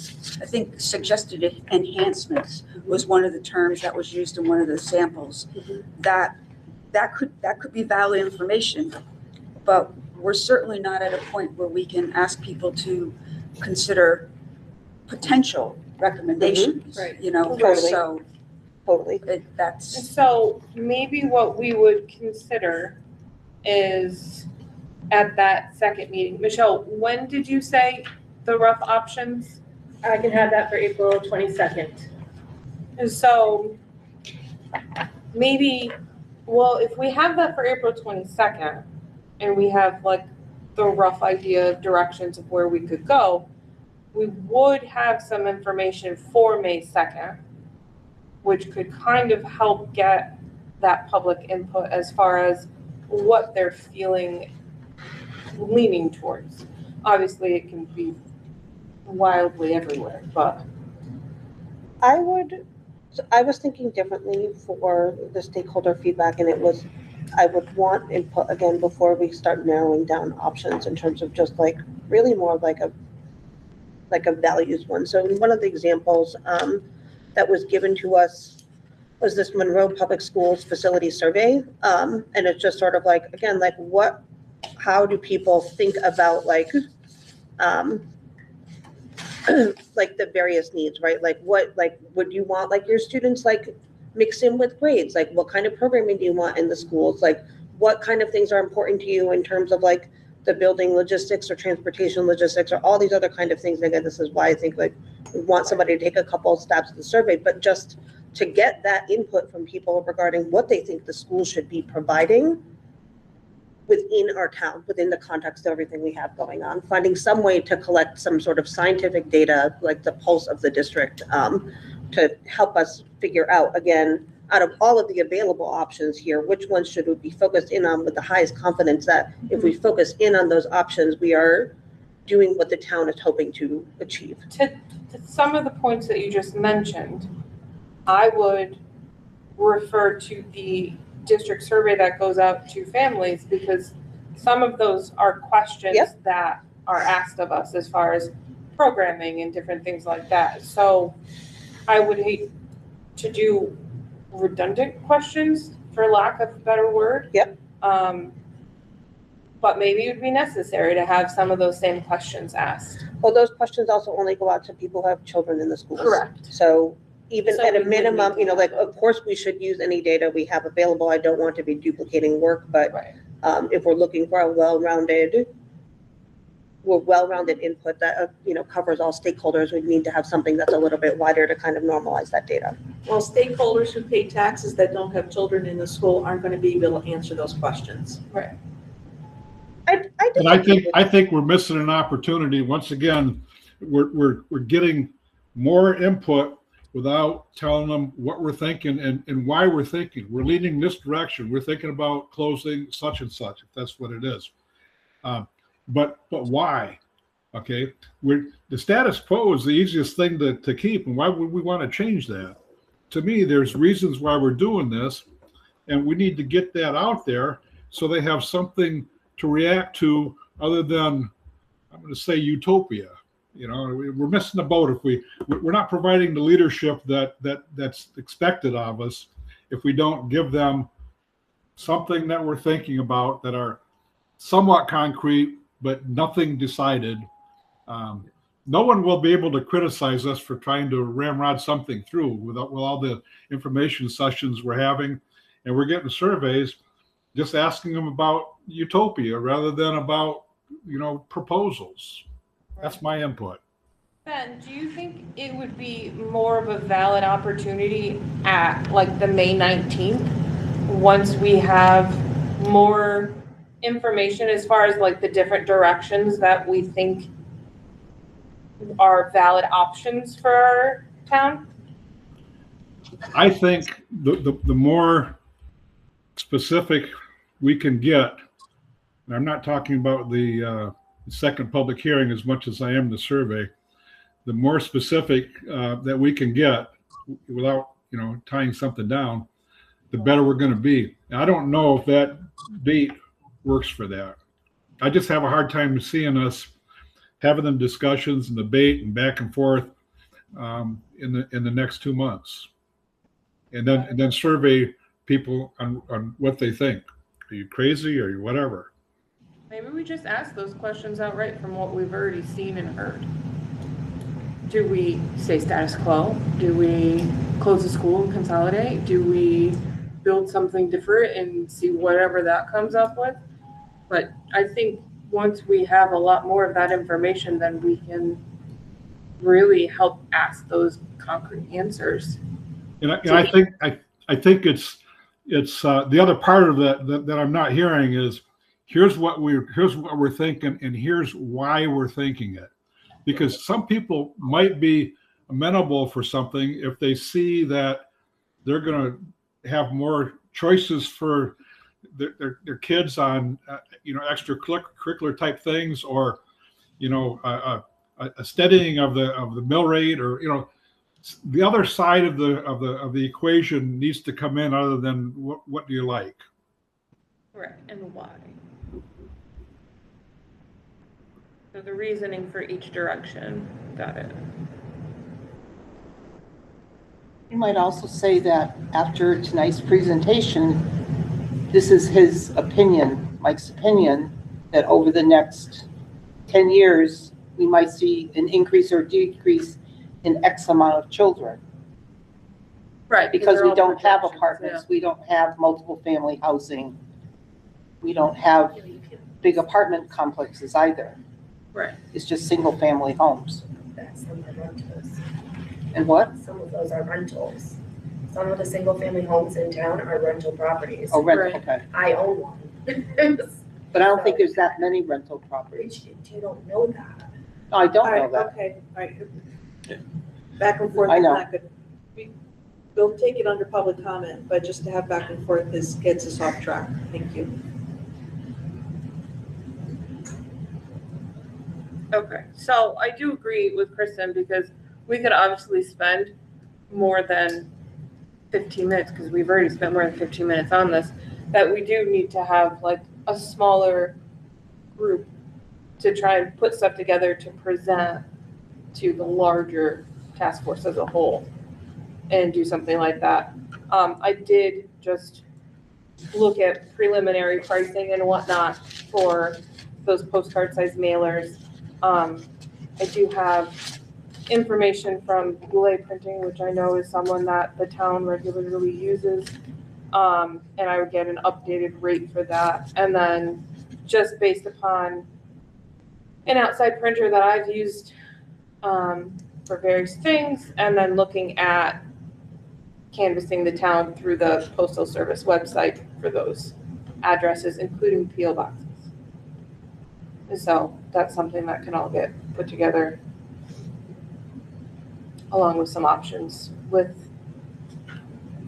I think suggested enhancements was one of the terms that was used in one of the samples, that could be valid information, but we're certainly not at a point where we can ask people to consider potential recommendations, Right. you know, Totally. so Totally. that's, So maybe what we would consider is at that second meeting, Michelle, when did you say the rough options? I can have that for April 22nd. And so maybe, well, if we have that for April 22nd and we have like the rough idea of directions of where we could go, we would have some information for May 2nd, which could kind of help get that public input as far as what they're feeling, leaning towards. Obviously, it can be wildly everywhere, but I was thinking differently for the stakeholder feedback, and I would want input again before we start narrowing down options in terms of just like really more like a values one. So one of the examples that was given to us was this Monroe Public Schools facility survey. And it's just sort of like, again, like how do people think about like the various needs, right? Like would you want like your students like mix in with grades? Like what kind of programming do you want in the schools? Like what kind of things are important to you in terms of like the building logistics or transportation logistics or all these other kind of things? And again, this is why I think like we want somebody to take a couple of stabs at the survey, but just to get that input from people regarding what they think the school should be providing within our town, within the context of everything we have going on, finding some way to collect some sort of scientific data, like the pulse of the district, to help us figure out, again, out of all of the available options here, which ones should we be focused in on with the highest confidence that if we focus in on those options, we are doing what the town is hoping to achieve. to some of the points that you just mentioned, I would refer to the district survey that goes out to families, because some of those are questions Yep. that are asked of us as far as programming and different things like that. So I would hate to do redundant questions, for lack of a better word. Yep. But maybe it would be necessary to have some of those same questions asked. Well, those questions also only go out to people who have children in the schools. Correct. So even So at we a would minimum, need you know, to- like, of course, we should use any data we have available. I don't want to be duplicating work, but Right. if we're looking for a well-rounded input that, covers all stakeholders, we need to have something that's a little bit wider to kind of normalize that data. Well, stakeholders who pay taxes that don't have children in the school aren't going to be able to answer those questions. I And I think we're missing an opportunity. Once again, we're getting more input without telling them what we're thinking and why we're thinking. We're leaning this direction. We're thinking about closing such and such, if that's what it is. But why? Okay, the status quo is the easiest thing to keep, and why would we want to change that? To me, there's reasons why we're doing this, and we need to get that out there so they have something to react to other than, I'm going to say, utopia. You know, we're missing the boat if we're not providing the leadership that's expected of us if we don't give them something that we're thinking about that are somewhat concrete but nothing decided. No one will be able to criticize us for trying to ramrod something through with all the information sessions we're having, and we're getting surveys just asking them about utopia rather than about, proposals. That's my input. Ben, do you think it would be more of a valid opportunity at like the May 19th, once we have more information as far as like the different directions that we think are valid options for our town? I think the more specific we can get, and I'm not talking about the second public hearing as much as I am the survey, the more specific that we can get without, tying something down, the better we're going to be. And I don't know if that date works for that. I just have a hard time seeing us having them discussions and debate and back and forth in the next 2 months, and then survey people on what they think. Are you crazy? Are you whatever? Maybe we just ask those questions outright from what we've already seen and heard. Do we stay status quo? Do we close the school and consolidate? Do we build something different and see whatever that comes up with? But I think once we have a lot more of that information, then we can really help ask those concrete answers. And I think it's the other part of that I'm not hearing is here's what we're thinking and here's why we're thinking it. Because some people might be amenable for something if they see that they're going to have more choices for their kids on extracurricular type things, or a steadying of the mill rate, or the other side of the equation needs to come in, other than what do you like. Right, and why? So the reasoning for each direction. Got it. You might also say that after tonight's presentation, this is his opinion, Mike's opinion, that over the next 10 years, we might see an increase or decrease in X amount of children. Right. Because they're we all don't have projections, apartments, we don't have multiple family housing, we don't have big apartment complexes either. Right. It's just single family homes. That's some are rentals. And what? Some of those are rentals. Some of the single family homes in town are rental properties. Oh, rental, Right. okay. I own one. But I don't think there's that many rental properties. You don't know that. No, I don't All know right, that. okay, all right. Back and forth I is know. not good. We'll take it under public comment, but just to have back and forth, this gets us off track. Thank you. Okay, so I do agree with Kristen, because we could obviously spend more than 15 minutes, because we've already spent more than 15 minutes on this, that we do need to have like a smaller group to try and put stuff together to present to the larger task force as a whole and do something like that. I did just look at preliminary pricing and whatnot for those postcard size mailers. I do have information from Goulet Printing, which I know is someone that the town regularly uses. And I would get an updated rate for that. And then just based upon an outside printer that I've used for various things, and then looking at canvassing the town through the Postal Service website for those addresses, including PO boxes. And so that's something that can all get put together along with some options with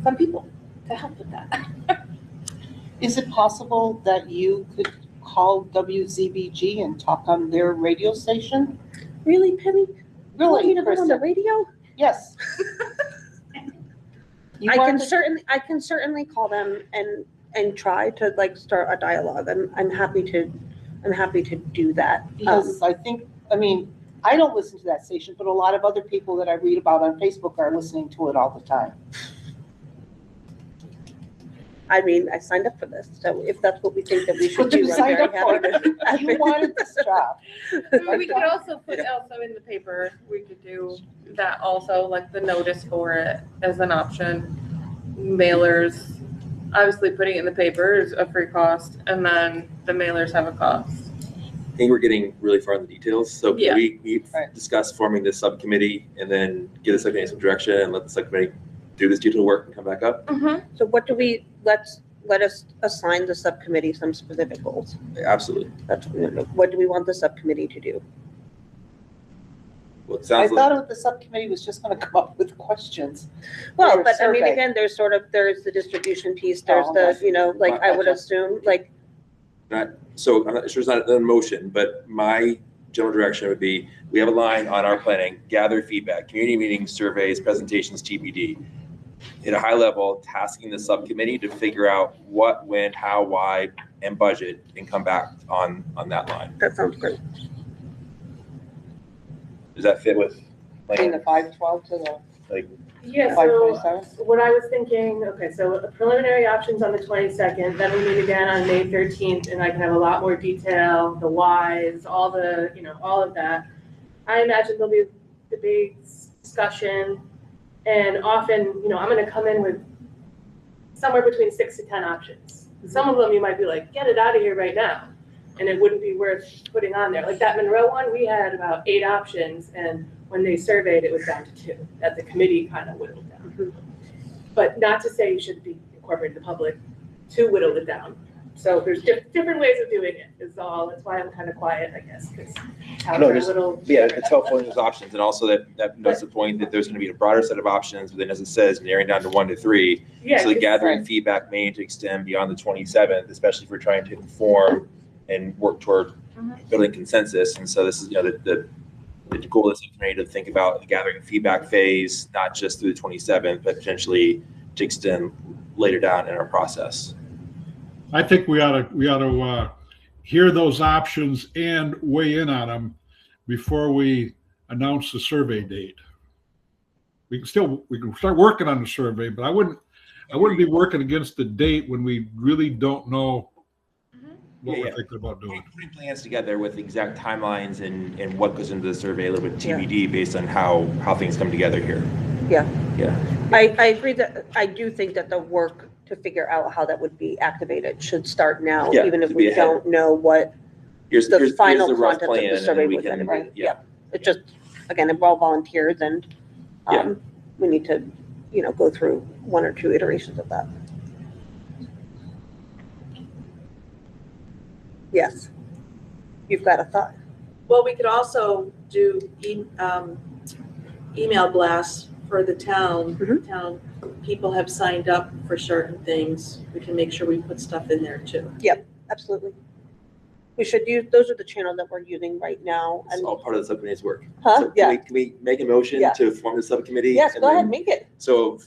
some people to help with that. Is it possible that you could call WZBG and talk on their radio station? Really, Penny? Really, On the Kristen? radio? Yes. You I want can certainly call them and try to like start a dialogue. I'm happy to do that. Because I think, I don't listen to that station, but a lot of other people that I read about on Facebook are listening to it all the time. I signed up for this, so if that's what we think that we should But you do, I'm signed very up for happy to. You wanted this job. We could also put also in the paper, we could do that also, like the notice for it as an option. Mailers, obviously putting it in the paper is a free cost, and then the mailers have a cost. I think we're getting really far in the details, so can Yeah. we Right. discuss forming this subcommittee and then give the subcommittee some direction and let the subcommittee do this detailed work and come back up? So what do we, let us assign the subcommittee some specific goals. Absolutely. What do we want the subcommittee to do? Well, it I sounds like, thought the subcommittee was just gonna come up with questions. Well, Or but survey. again, there's the distribution piece, there's Oh, the, okay. I would Gotcha. assume, like, so I'm not sure it's not a motion, but my general direction would be, we have a line on our planning, gather feedback, community meetings, surveys, presentations, TBD. at a high level, tasking the subcommittee to figure out what, when, how, why, and budget, and come back on that line. That sounds great. Does that fit with? Between the 512 to the Yeah, so 527? what I was thinking, okay, so preliminary options on the 22nd, then we meet again on May 13th, and I can have a lot more detail, the whys, all the, all of that. I imagine there'll be debates, discussion, and often, I'm gonna come in with somewhere between 6 to 10 options. Some of them you might be like, get it out of here right now, and it wouldn't be worth putting on there. Like that Monroe one, we had about 8 options, and when they surveyed, it was down to 2, that the committee kind of whittled down. But not to say you should be incorporating the public to whittle it down. So there's different ways of doing it, is all. That's why I'm kind of quiet, I guess, because No, yeah, it's helpful in those options, and also that notes the point that there's gonna be a broader set of options, but then as it says, narrowing down to 1 to 3. Yeah, So the 'cause- gathering feedback may need to extend beyond the 27th, especially if we're trying to inform and work toward building consensus. And so this is, the goal of this committee to think about the gathering feedback phase, not just through the 27th, but potentially to extend later down in our process. I think we ought to hear those options and weigh in on them before we announce the survey date. We can start working on the survey, but I wouldn't be working against the date when we really don't know what we're thinking about doing. Putting plans together with exact timelines and what goes into the survey, a little bit TBD based on how things come together here. Yeah. Yeah. I agree that, I do think that the work to figure out how that would be activated should start now, Yeah, even if to be we ahead. don't know what Here's the final the rough content plan, of the and survey then we was can, anyway. yeah. It just, again, if we're all volunteers and Yeah. we need to, go through 1 or 2 iterations of that. Yes. You've got a thought. Well, we could also do email blasts for the town. Mhm. Town people have signed up for certain things. We can make sure we put stuff in there too. Absolutely. We should use, those are the channels that we're using right now. It's And all part of the subcommittee's work. Huh? So Yeah. can we make a motion Yeah. to form the subcommittee? yes, and go ahead, then- make it. So,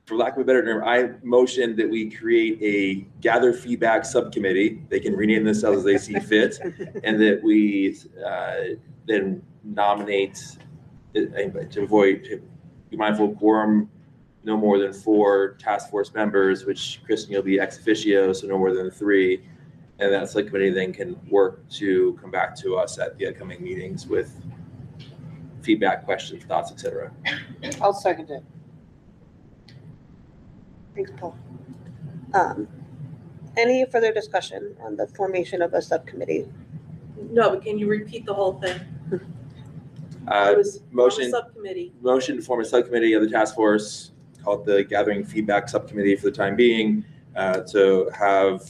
for lack of a better term, I motion that we create a gather feedback subcommittee. They can rename themselves as they see fit, and that we then nominate, to be mindful of quorum, no more than 4 task force members, which Kristen, you'll be ex officio, so no more than 3. And that subcommittee then can work to come back to us at the upcoming meetings with feedback, questions, thoughts, etc. I'll second it. Thanks, Paul. Any further discussion on the formation of a subcommittee? No, but can you repeat the whole thing? Uh, It was motion- subcommittee. Motion to form a subcommittee of the task force called the Gathering Feedback Subcommittee for the time being, to have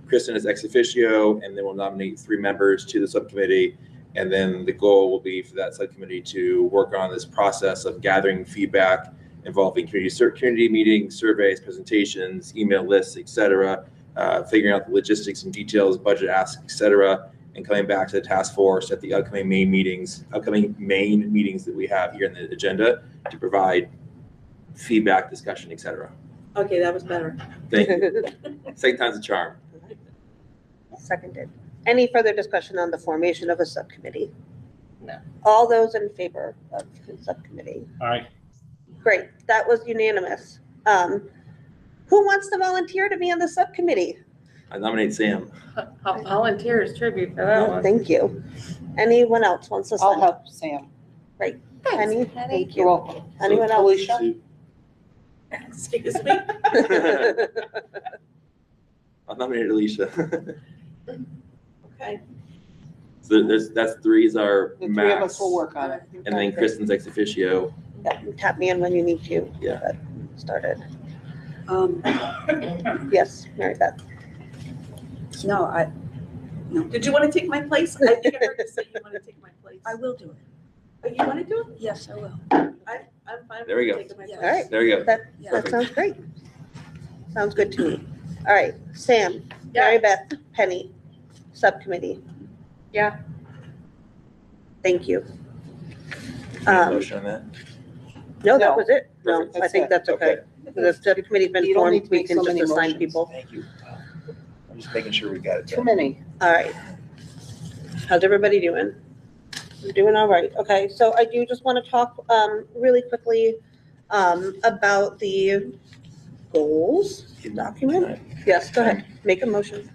Kristen as ex officio, and then we'll nominate 3 members to the subcommittee. And then the goal will be for that subcommittee to work on this process of gathering feedback involving community meetings, surveys, presentations, email lists, et cetera, figuring out the logistics and details, budget asks, et cetera, and coming back to the task force at the upcoming main meetings that we have here in the agenda to provide feedback, discussion, et cetera. Okay, that was better. Thank you. Second time's a charm. Seconded. Any further discussion on the formation of a subcommittee? No. All those in favor of the subcommittee? All right. Great, that was unanimous. Who wants to volunteer to be on the subcommittee? I nominate Sam. I'll volunteer as tribute for that one. Thank you. Anyone else wants to I'll sign? help Sam. Penny, thank You're you. welcome. Anyone else? Alicia? Excuse me? I'll nominate Alicia. Okay. So that's 3 is our The 3 of us max. will work on it. And then Kristen's ex officio. Yeah, tap me in when you need to. Yeah. Get started. Um, Yes, Mary Beth. no, Did you want to take my place? I think I heard you say you want to take my place. I will do it. Oh, you want to do it? Yes, I will. I'm fine. There we with go. taking my Yeah. place. All right, There we go. that Perfect. sounds great. Sounds good to me. All right, Sam, Mary Beth, Penny, subcommittee. Yeah. Thank you. Motion on that. No, that No. was it. No, Perfect. I think that's okay. The subcommittee's been You don't need formed, to we make can so just many assign motions. people. Thank you. I'm just making sure we got it Too done. many. All right. How's everybody doing? You're doing all right. Okay, so I do just want to talk really quickly about the goals document. Yes, go ahead. Make a motion.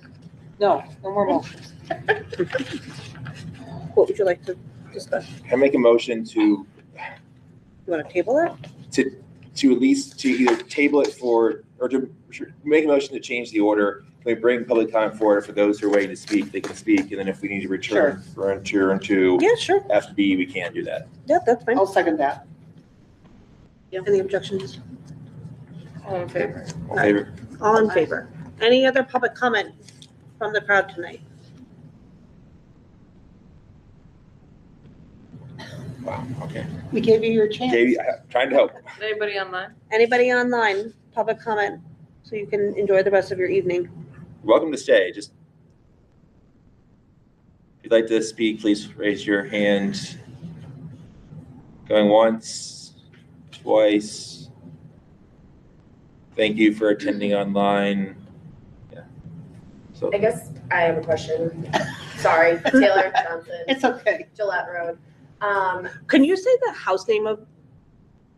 No more motions. What would you like to discuss? I make a motion to You want to table it? at least to either table it for, or to make a motion to change the order. We bring public comment forward for those who are waiting to speak, they can speak, and then if we need to return to Yeah, sure. FB, we can do that. Yeah, that's fine. I'll second that. Any objections? All in favor? All in favor? All in favor? Any other public comment from the crowd tonight? Wow, okay. We gave you your chance. Trying to help. Anybody online? Anybody online, public comment, so you can enjoy the rest of your evening? Welcome to stay. Just if you'd like to speak, please raise your hand. Going once, twice. Thank you for attending online. Yeah. So I guess I have a question. Sorry, Taylor Johnson, It's okay. Gillette Road. Can you say the house name of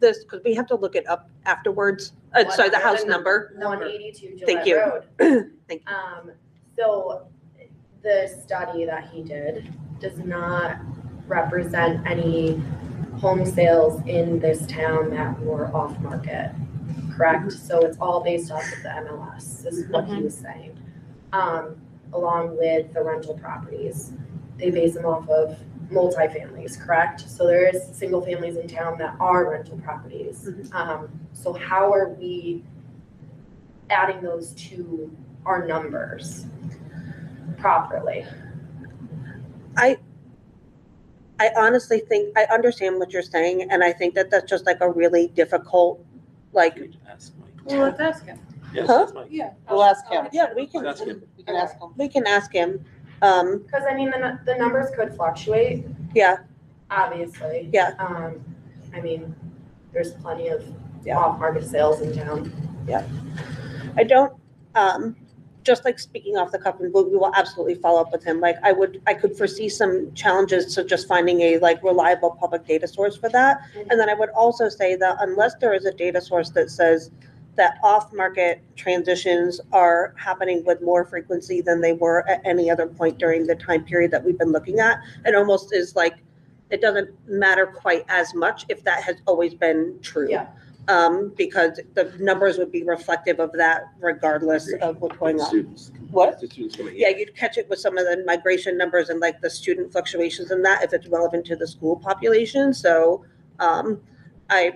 this? Because we have to look it up afterwards. Sorry, the house number. 182 Thank Gillette you. Road. Thank you. So the study that he did does not represent any home sales in this town that were off market, correct? So it's all based off of the MLS, is what he was saying. Along with the rental properties. They base them off of multifamilies, correct? So there is single families in town that are rental properties. So how are we adding those to our numbers properly? I honestly think, I understand what you're saying, and I think that that's just like a really difficult, like, Well, let's ask him. Yes, Huh? that's Mike. Yeah. We'll ask him. yeah, we can, That's good. We can ask him. we can ask him. Because I mean, the numbers could fluctuate, Yeah, obviously. Yeah. I mean, there's plenty of Yeah. off-market sales in town. I don't, just like speaking off the cuff, and we will absolutely follow up with him. Like I could foresee some challenges to just finding a like reliable public data source for that. And then I would also say that unless there is a data source that says that off-market transitions are happening with more frequency than they were at any other point during the time period that we've been looking at, it almost is like, it doesn't matter quite as much if that has always been true. Yeah. Because the numbers would be reflective of that regardless of what's going on. Students. What? The students coming in. Yeah, you'd catch it with some of the migration numbers and like the student fluctuations and that if it's relevant to the school population. So I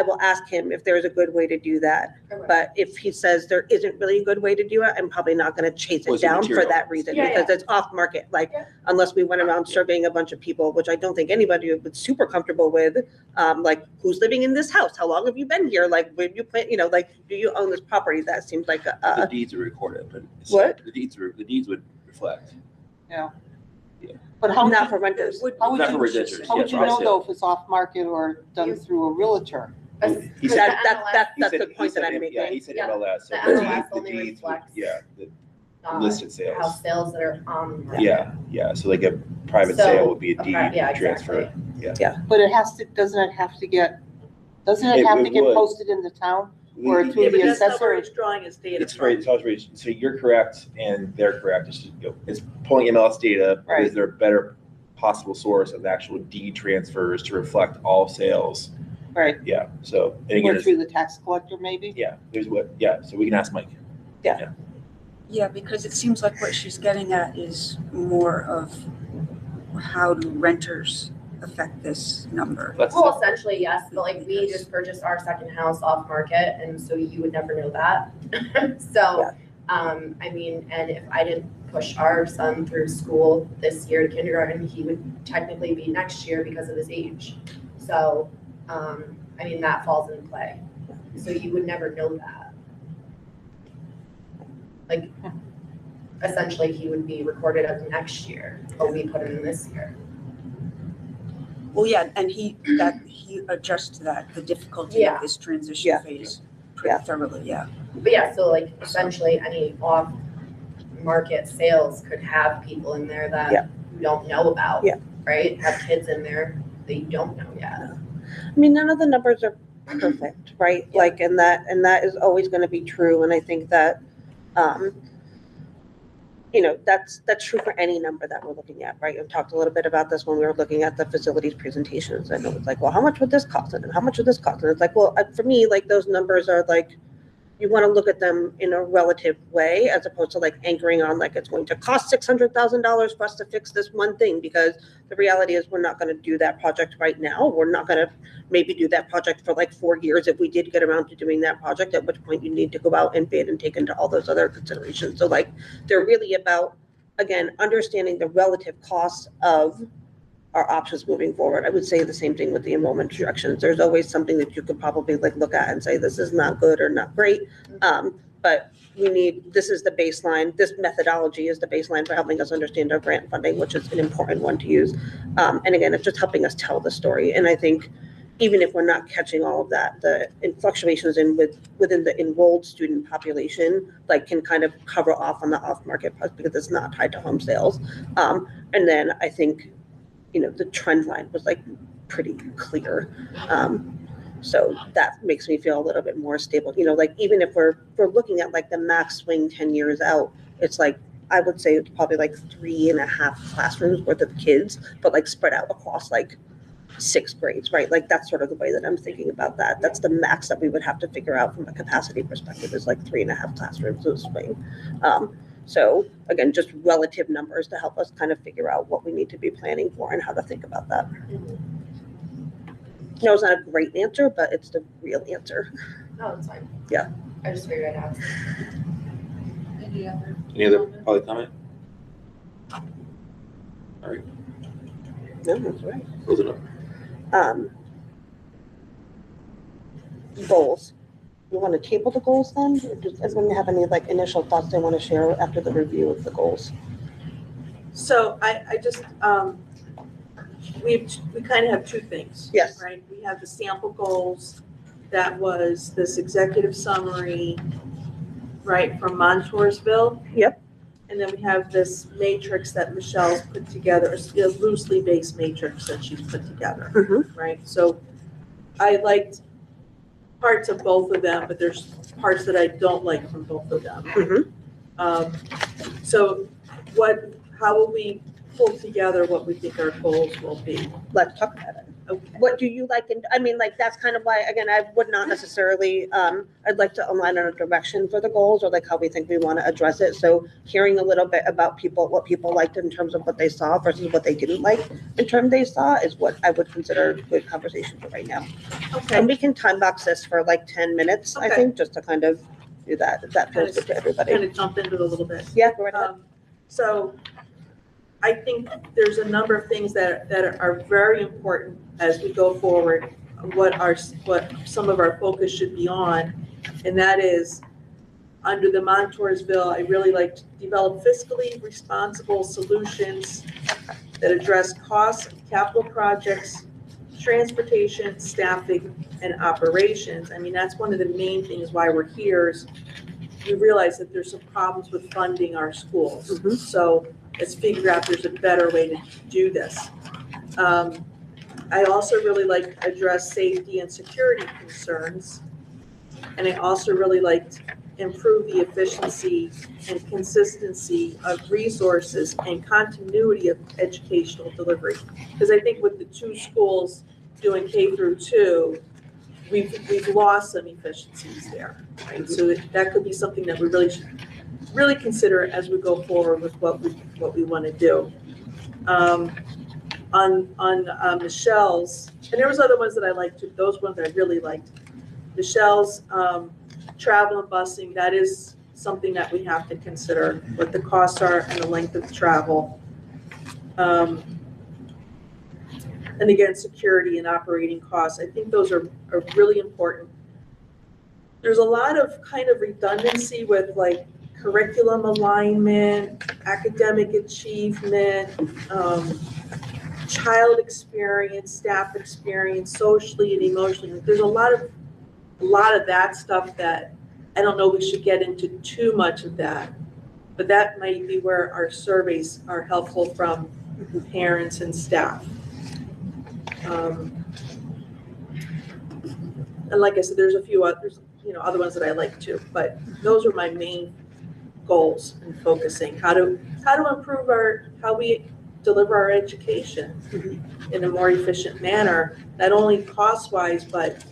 will ask him if there's a good way to do that. Okay. But if he says there isn't really a good way to do it, I'm probably not going to chase Was it it down for material? that reason Yeah, because it's off market. Like Yeah. unless we went around surveying a bunch of people, which I don't think anybody would be super comfortable with. Like who's living in this house? How long have you been here? Like when you plan, like do you own this property? That seems like The deeds are recorded, but. What? The deeds would reflect. But how would not you, for renters. how would Not for you, residential, how would yeah, you for know sale. though if it's off market or done through a realtor? He said- That's He said- the he point said that I'm M- Yeah, he making. said Yeah, MLS. So the the MLS deeds- the only deeds would- reflects, Yeah, the listed sales. House sales that are on the market. Yeah, so like a private So, sale would be a okay, deed yeah, transfer. exactly. But it has to, doesn't it have to get It would. posted in the town? Or We- through Yeah, but the that's not assessor? where it's drawing its data It's from. right, it's always right. So you're correct and they're correct. It's pulling MLS data. Right. Is there a better possible source of actual deed transfers to reflect all sales? Right, Yeah, so, and again, or it's- through the tax collector maybe? yeah, so we can ask Mike. Yeah, because it seems like what she's getting at is more of how do renters affect this number? Let's, Well, essentially, yes, but like we just purchased our second house off market and so you would never know that. So, I mean, and if I didn't push our son through school this year to kindergarten, he would technically be next year because of his age. So, I mean, that falls into play. So you would never know that. Like, essentially, he would be recorded as next year, but we put him in this year. Well, yeah, and he adjusts to that, the difficulty Yeah. of this transition Yeah. phase pretty thoroughly, yeah. But yeah, so like essentially any off-market sales could have people in there Yeah. that you don't know about. Yeah. Right? Have kids in there that you don't know yet. I mean, none of the numbers are perfect, right? Yeah. Like, and that is always going to be true. And I think that, that's true for any number that we're looking at, right? We talked a little bit about this when we were looking at the facilities presentations. I know it's like, well, how much would this cost? And how much would this cost? And it's like, well, for me, like those numbers are like, you want to look at them in a relative way as opposed to like anchoring on like it's going to cost $600,000 for us to fix this one thing, because the reality is we're not going to do that project right now. We're not going to maybe do that project for like 4 years if we did get around to doing that project, at which point you need to go out and bid and take into all those other considerations. So like they're really about, again, understanding the relative costs of our options moving forward. I would say the same thing with the enrollment projections. There's always something that you could probably like look at and say, this is not good or not great. But this is the baseline. This methodology is the baseline for helping us understand our grant funding, which is an important one to use. And again, it's just helping us tell the story. And I think even if we're not catching all of that, the fluctuations within the enrolled student population, like can kind of cover off on the off-market part because it's not tied to home sales. And then I think, the trend line was like pretty clear. So that makes me feel a little bit more stable. Like even if we're looking at like the max swing 10 years out, it's like, I would say it's probably like 3.5 classrooms worth of kids, but like spread out across like 6 grades, right? Like that's sort of the way that I'm thinking about that. That's the max that we would have to figure out from a capacity perspective is like 3.5 classrooms of swing. So again, just relative numbers to help us kind of figure out what we need to be planning for and how to think about that. No, it's not a great answer, but it's the real answer. No, it's fine. Yeah. I just figured I'd ask. Any Any other public comment? All right, No, that's right. close it up. Goals. You want to table the goals then? Or does everyone have any like initial thoughts they want to share after the review of the goals? So I just, we kind of have two things. Yes. Right? We have the sample goals, that was this executive summary, right, from Montoursville. Yep. And then we have this matrix that Michelle's put together, a loosely based matrix that she's put together, Mhm. right? So I liked parts of both of them, but there's parts that I don't like from both of them. Mhm. So how will we pull together what we think our goals will be? Let's talk about it. Okay. What do you like? And I mean, like, that's kind of why, again, I would not necessarily, I'd like to align on a direction for the goals or like how we think we want to address it. So hearing a little bit about what people liked in terms of what they saw versus what they didn't like in terms they saw is what I would consider a good conversation for right now. Okay. And we can time box this for like 10 minutes, I Okay. think, just to kind of do that, if that feels good to everybody. Kind of jump into it a little bit. Yeah, go right ahead. So I think there's a number of things that are very important as we go forward, what some of our focus should be on. And that is, under the Montoursville, I really like to develop fiscally responsible solutions that address costs of capital projects, transportation, staffing, and operations. I mean, that's one of the main things why we're here is we realize that there's some problems with funding our schools. Mhm. So let's figure out there's a better way to do this. I also really like to address safety and security concerns. And I also really like to improve the efficiency and consistency of resources and continuity of educational delivery. Because I think with the two schools doing K through 2, we've lost some efficiencies there, right? So that could be something that we really should really consider as we go forward with what we want to do. On Michelle's, and there was other ones that I liked too, those ones I really liked. Michelle's travel and busing, that is something that we have to consider, what the costs are and the length of travel. And again, security and operating costs, I think those are really important. There's a lot of kind of redundancy with like curriculum alignment, academic achievement, child experience, staff experience, socially and emotionally. There's a lot of that stuff that I don't know we should get into too much of that. But that might be where our surveys are helpful from parents and staff. And like I said, there's a few others, other ones that I like too, but those are my main goals in focusing. How to improve how we deliver our education in a more efficient manner, not only cost-wise, but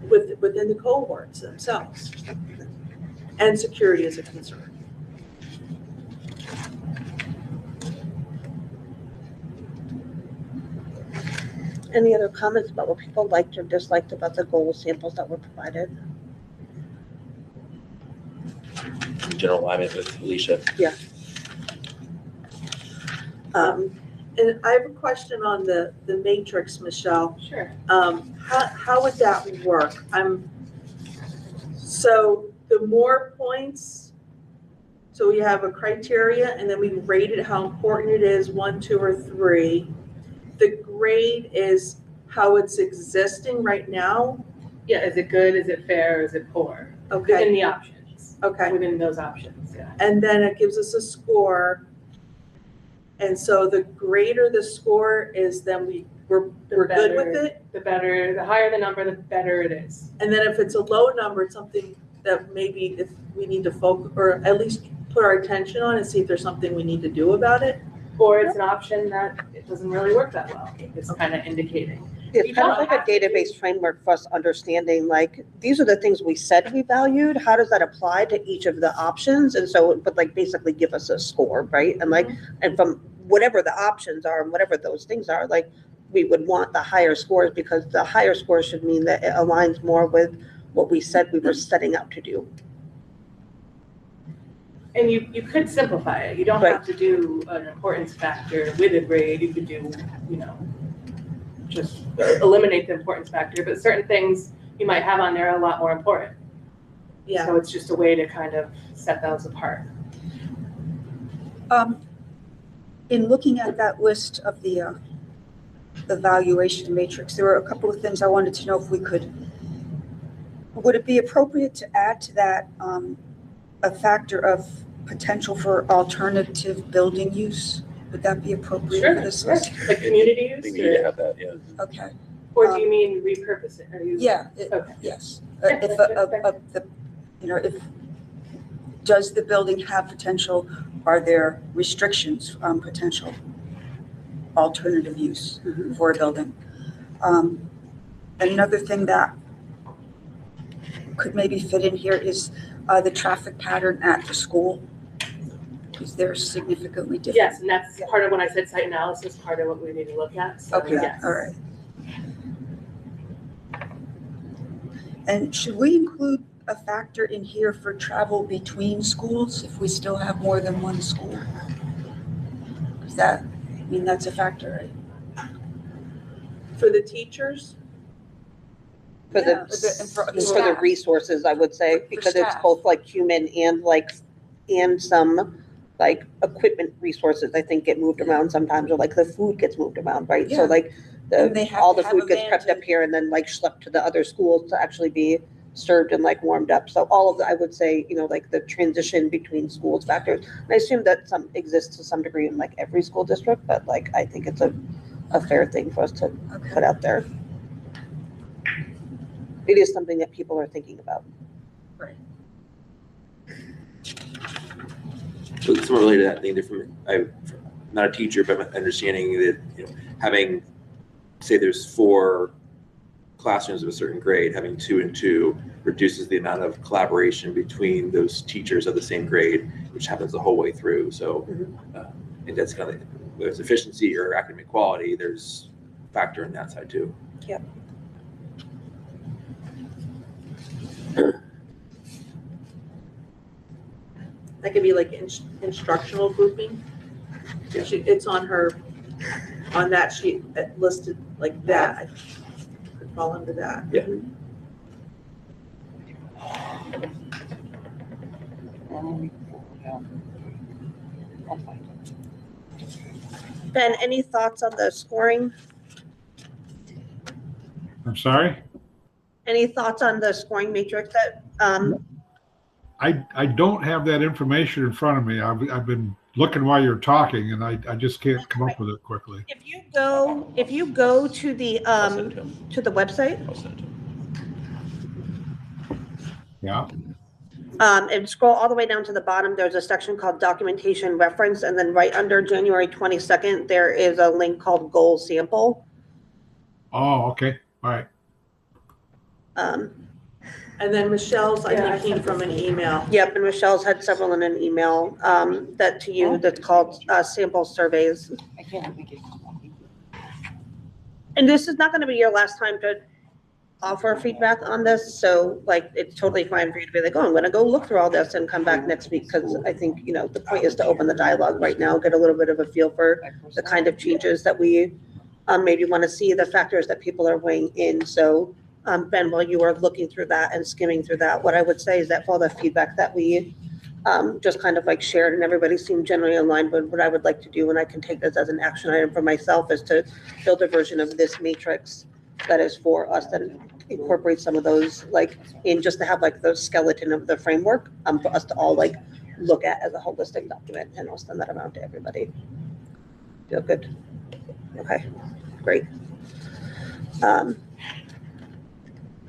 within the cohorts themselves. And security is a concern. Any other comments about what people liked or disliked about the goal samples that were provided? In general alignment with Alicia. And I have a question on the matrix, Michelle. Sure. How would that work? So the more points, so we have a criteria and then we rate it how important it is, 1, 2, or 3. The grade is how it's existing right now. Yeah, is it good, is it fair, is it poor? Okay. Within the options. Okay. Within those options, yeah. And then it gives us a score. And so the greater the score is, then we're good with it. The higher the number, the better it is. And then if it's a low number, it's something that maybe if we need to focus, or at least put our attention on and see if there's something we need to do about it. Or it's an option that it doesn't really work that well. It's kind of indicating. It's You kind of don't like a have to do- database framework for us understanding, like, these are the things we said we valued. How does that apply to each of the options? And so, but like basically give us a score, right? And like, and from whatever the options are and whatever those things are, like, we would want the higher scores because the higher scores should mean that it aligns more with what we said we were setting out to do. And you could simplify it. You don't Right. have to do an importance factor with a grade. You could do, just eliminate the importance factor. But certain things you might have on there are a lot more important. Yeah. So it's just a way to kind of set those apart. In looking at that list of the evaluation matrix, there were a couple of things I wanted to know if we would it be appropriate to add to that a factor of potential for alternative building use? Would that be appropriate for this list? Like community I use? think we need to have that, yeah. Okay, Or do you mean repurposing? Are you? yeah, Okay. yes. Yeah, If, if, does the building have potential, are there restrictions on potential alternative use for a building? Another thing that could maybe fit in here is the traffic pattern at the school. Is there significantly different? Yes, and that's part of when I said site analysis, part of what we need to look at. So Okay, yes. all right. And should we include a factor in here for travel between schools if we still have more than one school? Is that, that's a factor, right? For the teachers, For Yeah, the, for the for the staff. resources, I would say, because it's staff. both like human and some like equipment resources, I think get moved around sometimes, or like the food gets moved around, right? So Yeah. like And they have all to the have a food gets van prepped to- up here and then like schlepped to the other schools to actually be served and like warmed up. So all of the, I would say, like the transition between schools factors. And I assume that some exists to some degree in like every school district, but like, I think it's a fair thing for us to put out there. It is something that people are thinking about. So somewhat related to that thing, I'm not a teacher, but my understanding that, having, say there's 4 classrooms of a certain grade, having 2 and 2 reduces the amount of collaboration between those teachers of the same grade, which happens the whole way through. So, and that's kind of, whether it's efficiency or academic quality, there's a factor in that side too. Yep. that could be like instructional grouping. Yeah. It's on that sheet listed like that. I could fall into that. Yeah. Ben, any thoughts on the scoring? I'm sorry? Any thoughts on the scoring matrix that, I don't have that information in front of me. I've been looking while you're talking and I just can't come up with it quickly. if you go to the, website, I'll send it to him. Yeah. And scroll all the way down to the bottom, there's a section called documentation reference, and then right under January 22nd, there is a link called goal sample. Oh, okay. All right. And then Michelle's, I Yeah, I think, came sent from an email. Yep, and Michelle's had several in an email, that to you, that's called, sample surveys. I can't make it. And this is not gonna be your last time to offer feedback on this, so like, it's totally fine for you to be like, oh, I'm gonna go look through all this and come back next week, because I think, the point is to open the dialogue right now, get a little bit of a feel for the kind of changes that we maybe wanna see, the factors that people are weighing in, so Ben, while you are looking through that and skimming through that, what I would say is that for all the feedback that we just kind of like shared and everybody seemed generally aligned with what I would like to do, and I can take this as an action item for myself, is to build a version of this matrix that is for us, that incorporates some of those, like, in just to have like the skeleton of the framework, for us to all like look at as a holistic document, and I'll send that around to everybody. Feel good? Okay, great.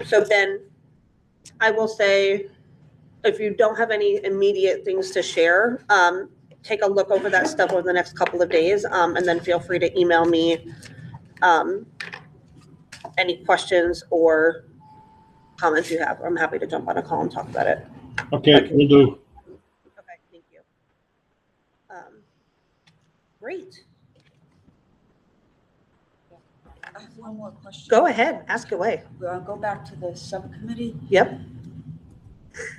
So Ben, I will say, if you don't have any immediate things to share, take a look over that stuff over the next couple of days, and then feel free to email me any questions or comments you have. I'm happy to jump on a call and talk about it. Okay, we'll do. Okay, thank you. Great. I have one more question. Go ahead, ask away. I'll go back to the subcommittee. Yep.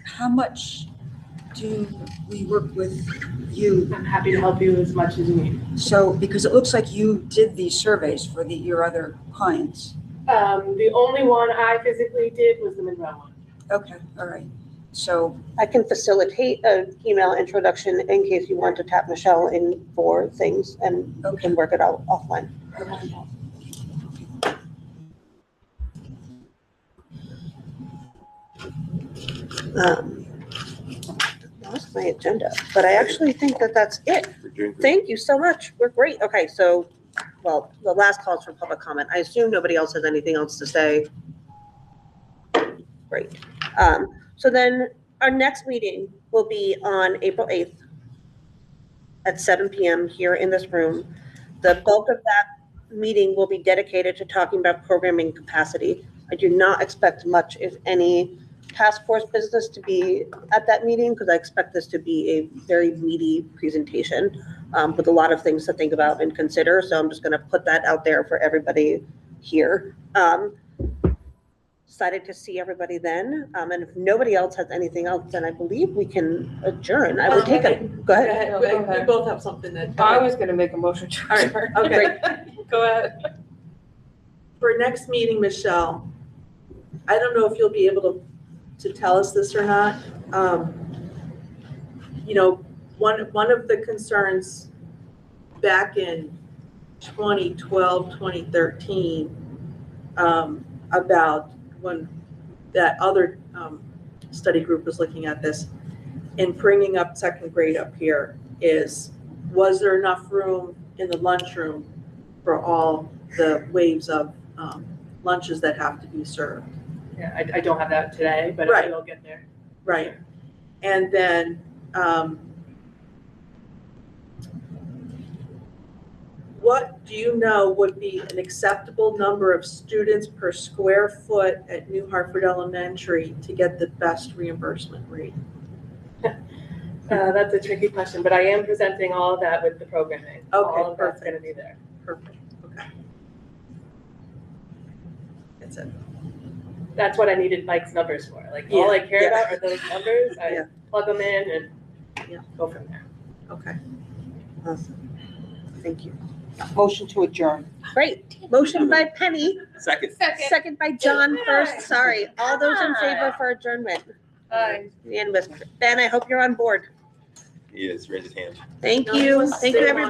How much do we work with you? I'm happy to help you as much as you need. So, because it looks like you did these surveys for your other clients. The only one I physically did was the Monroe one. Okay, all right. So, I can facilitate an email introduction in case you want to tap Michelle in for things, and we can work it out offline. Lost my agenda, but I actually think that that's it. Thank you so much. We're great. Okay, so, well, the last call is for public comment. I assume nobody else has anything else to say. Great. So then our next meeting will be on April 8th at 7 PM here in this room. The bulk of that meeting will be dedicated to talking about programming capacity. I do not expect much, if any, task force business to be at that meeting, because I expect this to be a very meaty presentation with a lot of things to think about and consider. So I'm just going to put that out there for everybody here. Excited to see everybody then. And if nobody else has anything else, then I believe we can adjourn. I would take it. Go ahead. We both have something that. I was gonna make a motion to All right, adjourn. okay. Go ahead. For next meeting, Michelle, I don't know if you'll be able to tell us this or not. One of the concerns back in 2012, 2013, about when that other study group was looking at this and bringing up second grade up here is, was there enough room in the lunchroom for all the waves of lunches that have to be served? Yeah, I don't have that today, but Right. I'll get there. Right. And then, what do you know would be an acceptable number of students per square foot at New Hartford Elementary to get the best reimbursement rate? That's a tricky question, but I am presenting all of that with the programming. Okay, All of that's perfect. gonna be there. Perfect, okay. That's it. That's what I needed Mike's numbers for. Like, all I care Yeah. about are those numbers. I Yeah. plug them in and Yeah. go from there. Okay. Awesome. Thank you. Motion to adjourn. Great. Motion by Penny, Second. second by John first. Sorry. All those in favor for adjournment? Aye. Unanimous. Ben, I hope you're on board. He is, raise his hand. Thank No, he you. wants to Thank you, stay on. everybody.